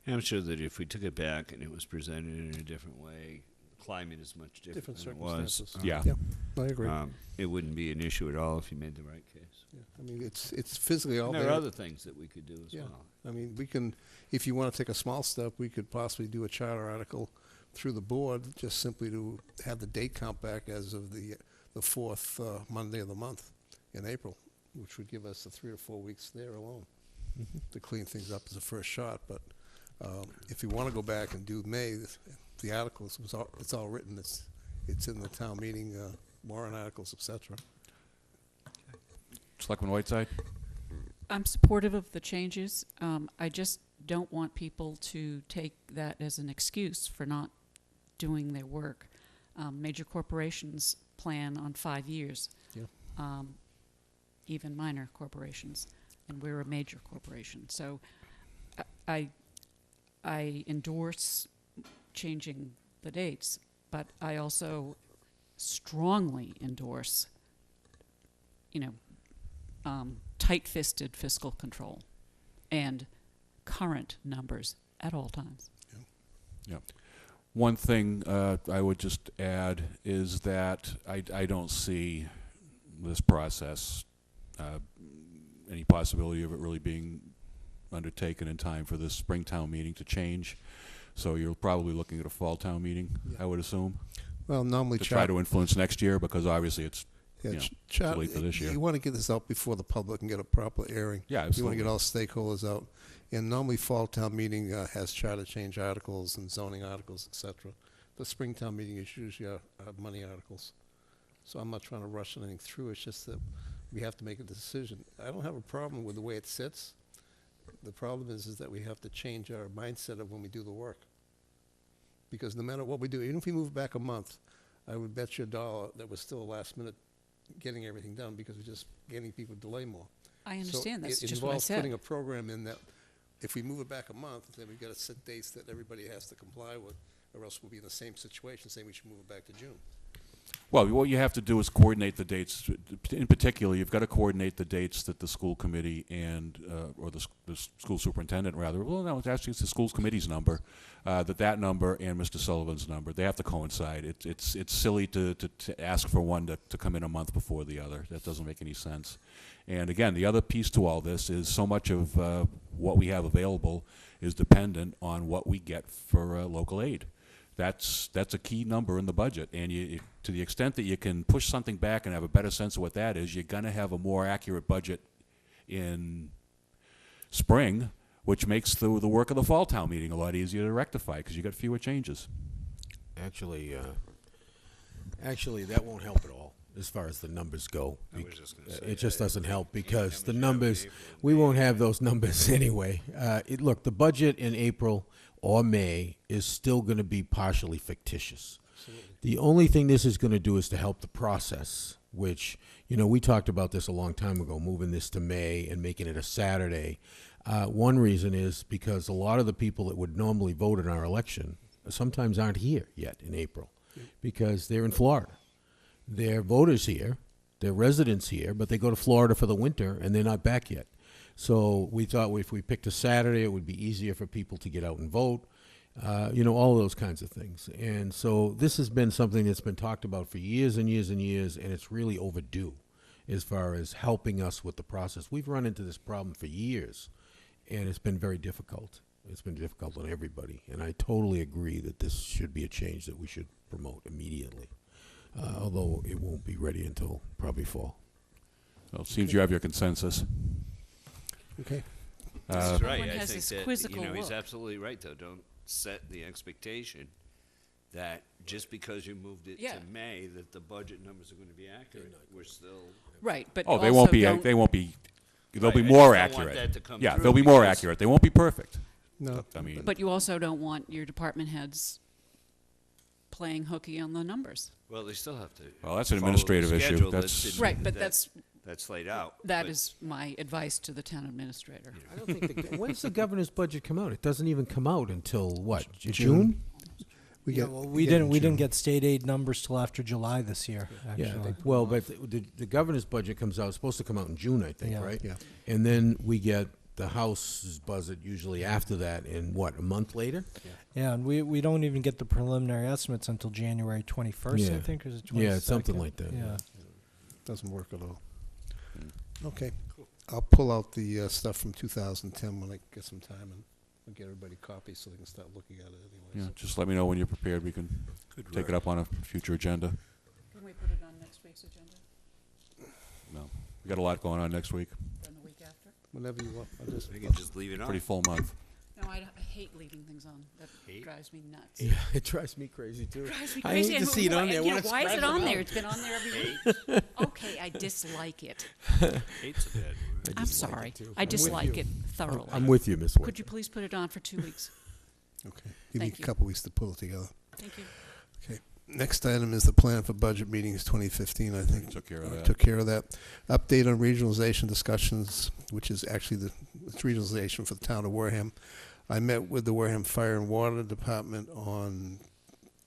And I'm sure that if we took it back and it was presented in a different way, the climate is much different than it was. circumstances. Yeah. I agree. It wouldn't be an issue at all if you made the right case. Yeah, I mean, it's physically all And there. there are other things that we could do as Yeah. well. I mean, we can, if you want to take a small step, we could possibly do a charter article through the board, just simply to have the date count back as of the fourth Monday of the month in April, which would give us the 3 or 4 weeks there alone to clean things up as a first shot. But if you want to go back and do May, the articles, it's all written. It's in the town meeting, warrant articles, etc. Selectman Whiteside? I'm supportive of the changes. I just don't want people to take that as an excuse for not doing their work. Major corporations plan on 5 years. Yeah. Even minor corporations, and we're a major corporation. So I endorse changing the dates, but I also strongly endorse, tight-fisted fiscal control and current numbers at all times. Yeah. One thing I would just add is that I don't see this process, any possibility of it really being undertaken in time for this Springtown meeting to change. So you're probably looking at a fall town meeting, I would assume, Well, normally to try to influence next year, because obviously it's too late for this year. You want to get this out before the public and get a proper airing. Yeah, You want absolutely. to get all stakeholders out. And normally fall town meeting has charter change articles and zoning articles, etc. The Springtown meeting is usually our money articles. So I'm not trying to rush anything through. It's just that we have to make a decision. I don't have a problem with the way it sits. The problem is that we have to change our mindset of when we do the work. Because no matter what we do, even if we move back a month, I would bet you $1 that we're still last minute getting everything done, because we're just getting people to delay more. I understand. That's It just what I involves said. putting a program in that if we move it back a month, then we've got to set dates that everybody has to comply with, or else we'll be in the same situation, saying we should move it back to June. Well, what you have to do is coordinate the dates. In particular, you've got to coordinate the dates that the school committee and, or the school superintendent, rather, well, no, actually it's the school's committee's number, that number and Mr. Sullivan's number, they have to coincide. It's silly to ask for one to come in a month before the other. That doesn't make any sense. And again, the other piece to all this is so much of what we have available is dependent on what we get for local aid. That's a key number in the budget, and to the extent that you can push something back and have a better sense of what that is, you're going to have a more accurate budget in spring, which makes the work of the fall town meeting a lot easier to rectify, because you got fewer changes. Actually, that won't help at all as far as the numbers go. I was just gonna say, It just doesn't help, can't because the demonstrate numbers, in April. we won't have those numbers anyway. Look, the budget in April or May is still going to be partially fictitious. The only thing this is going to do is to help the process, which, we talked about this a long time ago, moving this to May and making it a Saturday. One reason is because a lot of the people that would normally vote in our election sometimes aren't here yet in April, because they're in Florida. They're voters here, they're residents here, but they go to Florida for the winter and they're not back yet. So we thought if we picked a Saturday, it would be easier for people to get out and vote. all of those kinds of things. And so this has been something that's been talked about for years and years and years, and it's really overdue as far as helping us with the process. We've run into this problem for years, and it's been very difficult. It's been difficult on everybody, and I totally agree that this should be a change that we should promote immediately, although it won't be ready until probably fall. Well, it seems you have your consensus. Okay. That's right. Everyone I has think this that, quizzical he's look. absolutely right, though. Don't set the expectation that just because you moved it Yeah. to May, that the budget numbers are going to be accurate. We're still. Right, but Oh, they also won't be. don't- They won't be. They'll Right, be I more just don't want accurate. that to come Yeah, through they'll be more because- accurate. They won't be perfect. No. I mean, But you also don't want your department heads playing hooky on the numbers. Well, they still have to. Well, that's an follow the administrative issue. schedule That's- Right, but that's laid out. that But is my advice to the town administrator. I don't think when's the governor's budget come out? It doesn't even come out until what? June? We Yeah, get, well, we we get didn't in we didn't June. get state aid numbers till after July this year. Actually. Yeah. Well, but the governor's budget comes out. It's supposed to come out in June, I think, Yeah. right? Yeah. And then we get the House's budget usually after that, in what, a month later? Yeah, and we don't even get the preliminary estimates until January 21st, I Yeah. think, or is it 22nd? Yeah, it's something like that. Yeah. Doesn't work at all. Okay. I'll pull out the stuff from 2010 when I get some time, and I'll get everybody copies so they can start looking at it anyways. yeah. Just let me know when you're prepared. We can take it up on a future agenda. Can we put it on next week's agenda? No, we got a lot going on next week. Then the week after? Whenever you want. I'll just, we can just leave it on. Pretty full month. No, I hate leaving things on. That Hate? drives me nuts. Yeah, it drives me crazy too. Drives me I crazy. hate to And see it on why- there. you I know, wanna why is scratch it it on out. there? It's been on there every week. Okay, I dislike it. Hate's a bad word. I'm dislike it sorry. too. I I'm with dislike you. it thoroughly. I'm with you, Miss White. Could you please put it on for 2 weeks? okay. Give me Thank a you. couple weeks to pull it together. Thank you. Okay. Next item is the plan for budget meetings 2015, I think. Took care of I that. took care of that. Update on regionalization discussions, which is actually it's regionalization for the town of Wareham. I met with the Wareham Fire and Water Department on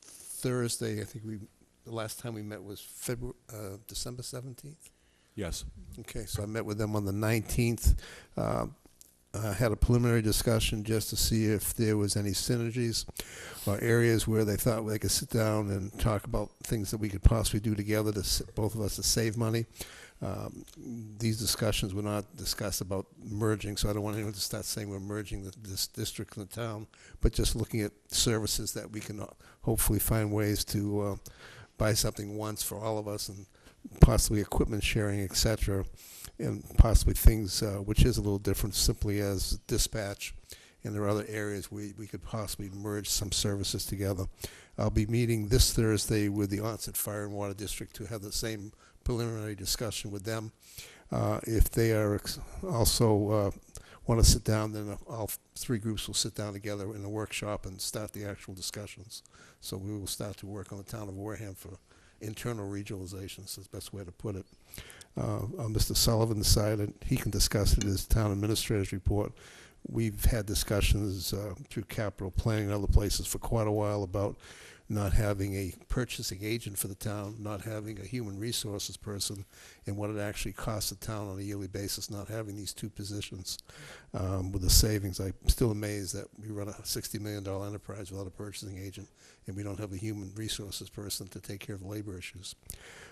Thursday. I think the last time we met was December 17th. Yes. Okay, so I met with them on the 19th. I had a preliminary discussion just to see if there was any synergies or areas where they thought they could sit down and talk about things that we could possibly do together both of us to save money. These discussions were not discussed about merging, so I don't want anyone to start saying we're merging this district and the town, but just looking at services that we can hopefully find ways to buy something once for all of us, and possibly equipment sharing, et cetera, and possibly things which is a little different simply as dispatch, and there are other areas we could possibly merge some services together. I'll be meeting this Thursday with the Onset Fire and Water District to have the same preliminary discussion with them. If they are also want to sit down, then all three groups will sit down together in a workshop and start the actual discussions. So we will start to work on the town of Wareham for internal regionalization, is the best way to put it. On Mr. Sullivan's side, and he can discuss it in his town administrator's report. We've had discussions through capital planning and other places for quite a while about not having a purchasing agent for the town, not having a human resources person, and what it actually costs the town on a yearly basis not having these two positions. With the savings, I'm still amazed that we run a $60 million enterprise without a purchasing agent, and we don't have a human resources person to take care of the labor issues.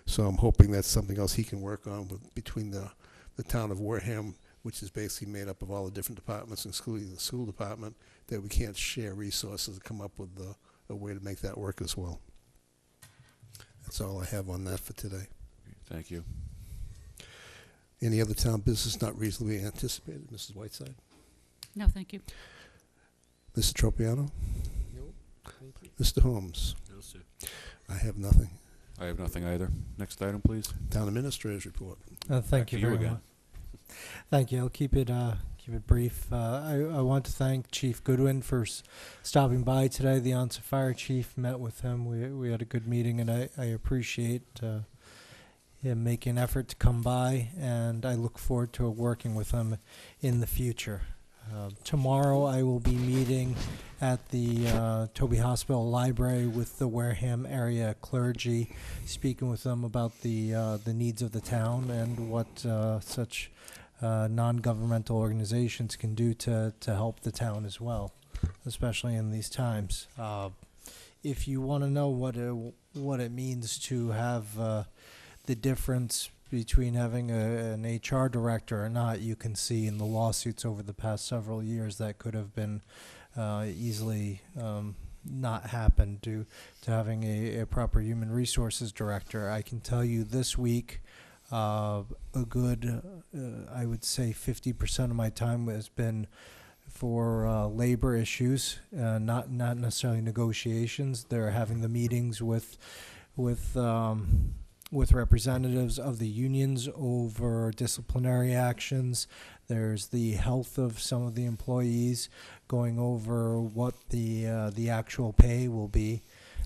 So I'm hoping that's something else he can work on between the town of Wareham, which is basically made up of all the different departments, including the school department, that we can't share resources and come up with a way to make that work as well. That's all I have on that for today. Thank you. Any other town business not reasonably anticipated, Mrs. Whiteside? No, thank you. Mr. Tropiano? Nope. Thank you. Mr. Holmes? No, sir. I have nothing. I have nothing either. Next item, please. Town administrator's report. Thank you to you very again. much. Thank you. I'll keep it brief. I want to thank Chief Goodwin for stopping by today. The Onset Fire Chief, met with him. We had a good meeting, and I appreciate him making an effort to come by, and I look forward to working with him in the future. Tomorrow I will be meeting at the Toby Hospital Library with the Wareham area clergy, speaking with them about the needs of the town and what such non-governmental organizations can do to help the town as well. especially in these times. If you want to know what it means to have the difference between having an HR director or not, you can see in the lawsuits over the past several years that could have been easily not happened due to having a proper human resources director. I can tell you this week, a good, I would say 50% of my time has been for labor issues, not necessarily negotiations. They're having the meetings with representatives of the unions over disciplinary actions. There's the health of some of the employees, going over what the actual pay will be,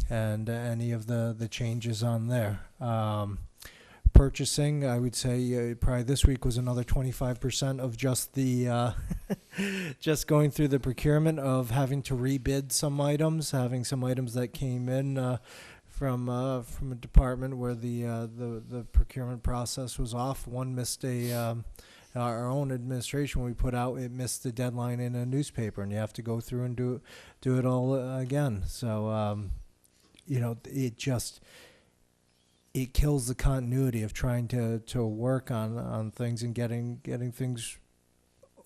and any of the changes on there. Purchasing, I would say probably this week was another 25% of just the just going through the procurement of having to rebid some items, having some items that came in from a department where the procurement process was off. One missed our own administration, when we put out, it missed the deadline in a newspaper, and you have to go through and do it all again. So it kills the continuity of trying to work on things and getting things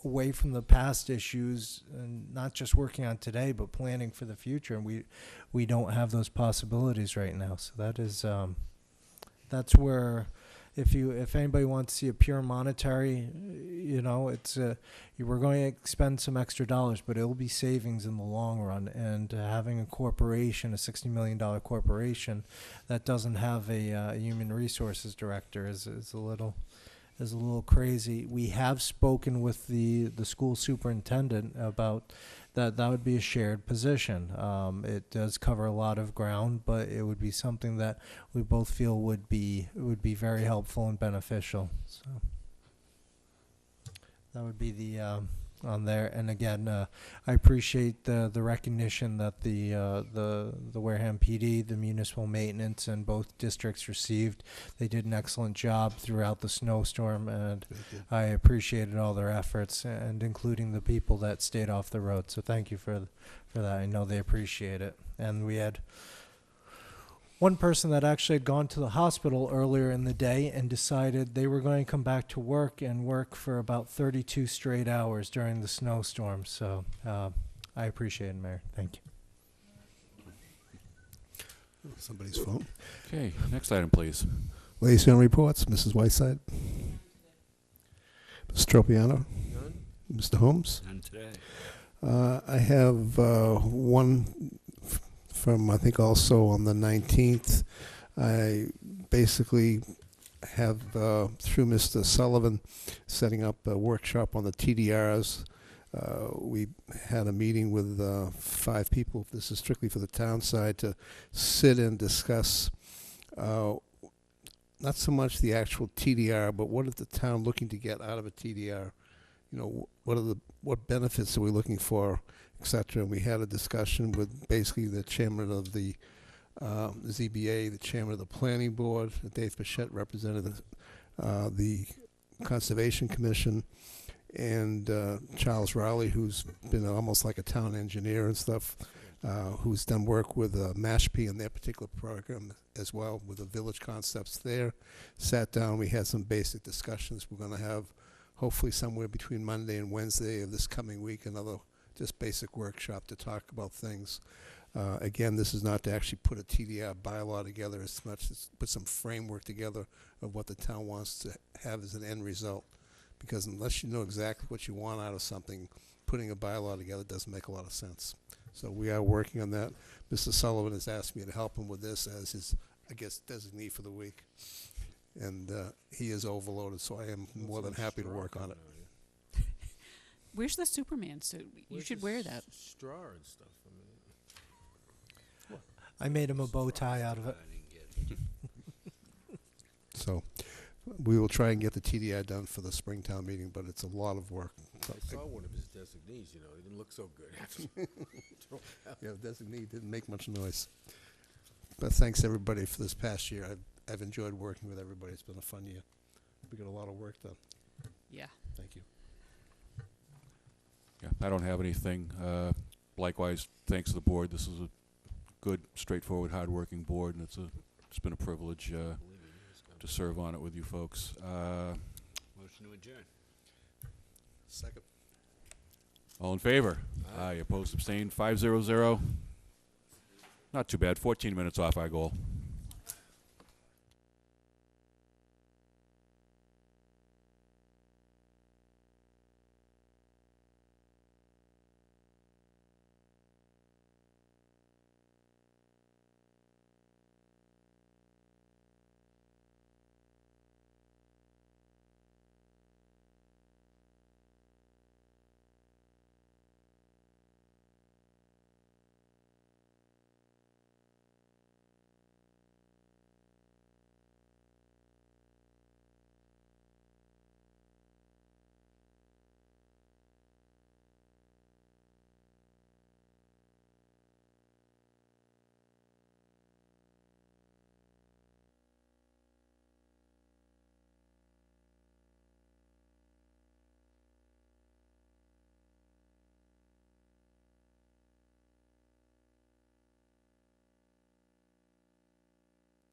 away from the past issues, and not just working on today, but planning for the future. And we don't have those possibilities right now. So that is that's where, if anybody wants to see a pure monetary, it's we're going to expend some extra dollars, but it will be savings in the long run. And having a corporation, a $60 million corporation, that doesn't have a human resources director is a little crazy. We have spoken with the school superintendent about that. That would be a shared position. It does cover a lot of ground, but it would be something that we both feel would be very helpful and beneficial. So that would be the on there. And again, I appreciate the recognition that the Wareham PD, the municipal maintenance, and both districts received. They did an excellent job throughout the snowstorm, and I appreciated all their efforts, and including the people that stayed off the road. So thank you for that. I know they appreciate it. And we had one person that actually had gone to the hospital earlier in the day and decided they were going to come back to work and work for about 32 straight hours during the snowstorm. So I appreciate it, Mayor. Thank you. Somebody's phone. Okay, next item, please. Liaison reports, Mrs. Whiteside. Mr. Tropiano. None? Mr. Holmes. None today. I have one from, I think, also on the 19th. I basically have, through Mr. Sullivan, setting up a workshop on the TDRs. We had a meeting with 5 people. This is strictly for the town side, to sit and discuss not so much the actual TDR, but what is the town looking to get out of a TDR? What benefits are we looking for, etc. And we had a discussion with basically the chairman of the ZBA, the chairman of the planning board, Dave Pichette, represented the Conservation Commission, and Charles Rowley, who's been almost like a town engineer and stuff, who's done work with Mashpee in their particular program as well, with the village concepts there. Sat down, we had some basic discussions. We're going to have, hopefully somewhere between Monday and Wednesday of this coming week, another just basic workshop to talk about things. Again, this is not to actually put a TDR bylaw together as much as put some framework together of what the town wants to have as an end result. Because unless you know exactly what you want out of something, putting a bylaw together doesn't make a lot of sense. So we are working on that. Mr. Sullivan has asked me to help him with this as his, I guess, designee for the week. And he is overloaded, so I am more than happy to work on it. Where's the Superman suit? You should wear that. Straw and stuff. I made him a bow tie out of it. So we will try and get the TDI done for the Springtown meeting, but it's a lot of work. I saw one of his designees, he didn't look so good. Yeah, the designee didn't make much noise. But thanks everybody for this past year. I've enjoyed working with everybody. It's been a fun year. We got a lot of work done. Yeah. Thank you. Yeah, I don't have anything. likewise, thanks to the board. This is a good, straightforward, hard-working board, and it's been a privilege to serve on it with you folks. Motion to adjourn. Second. All in favor? Aye. Opposed, abstained, 500. Not too bad. 14 minutes off our goal.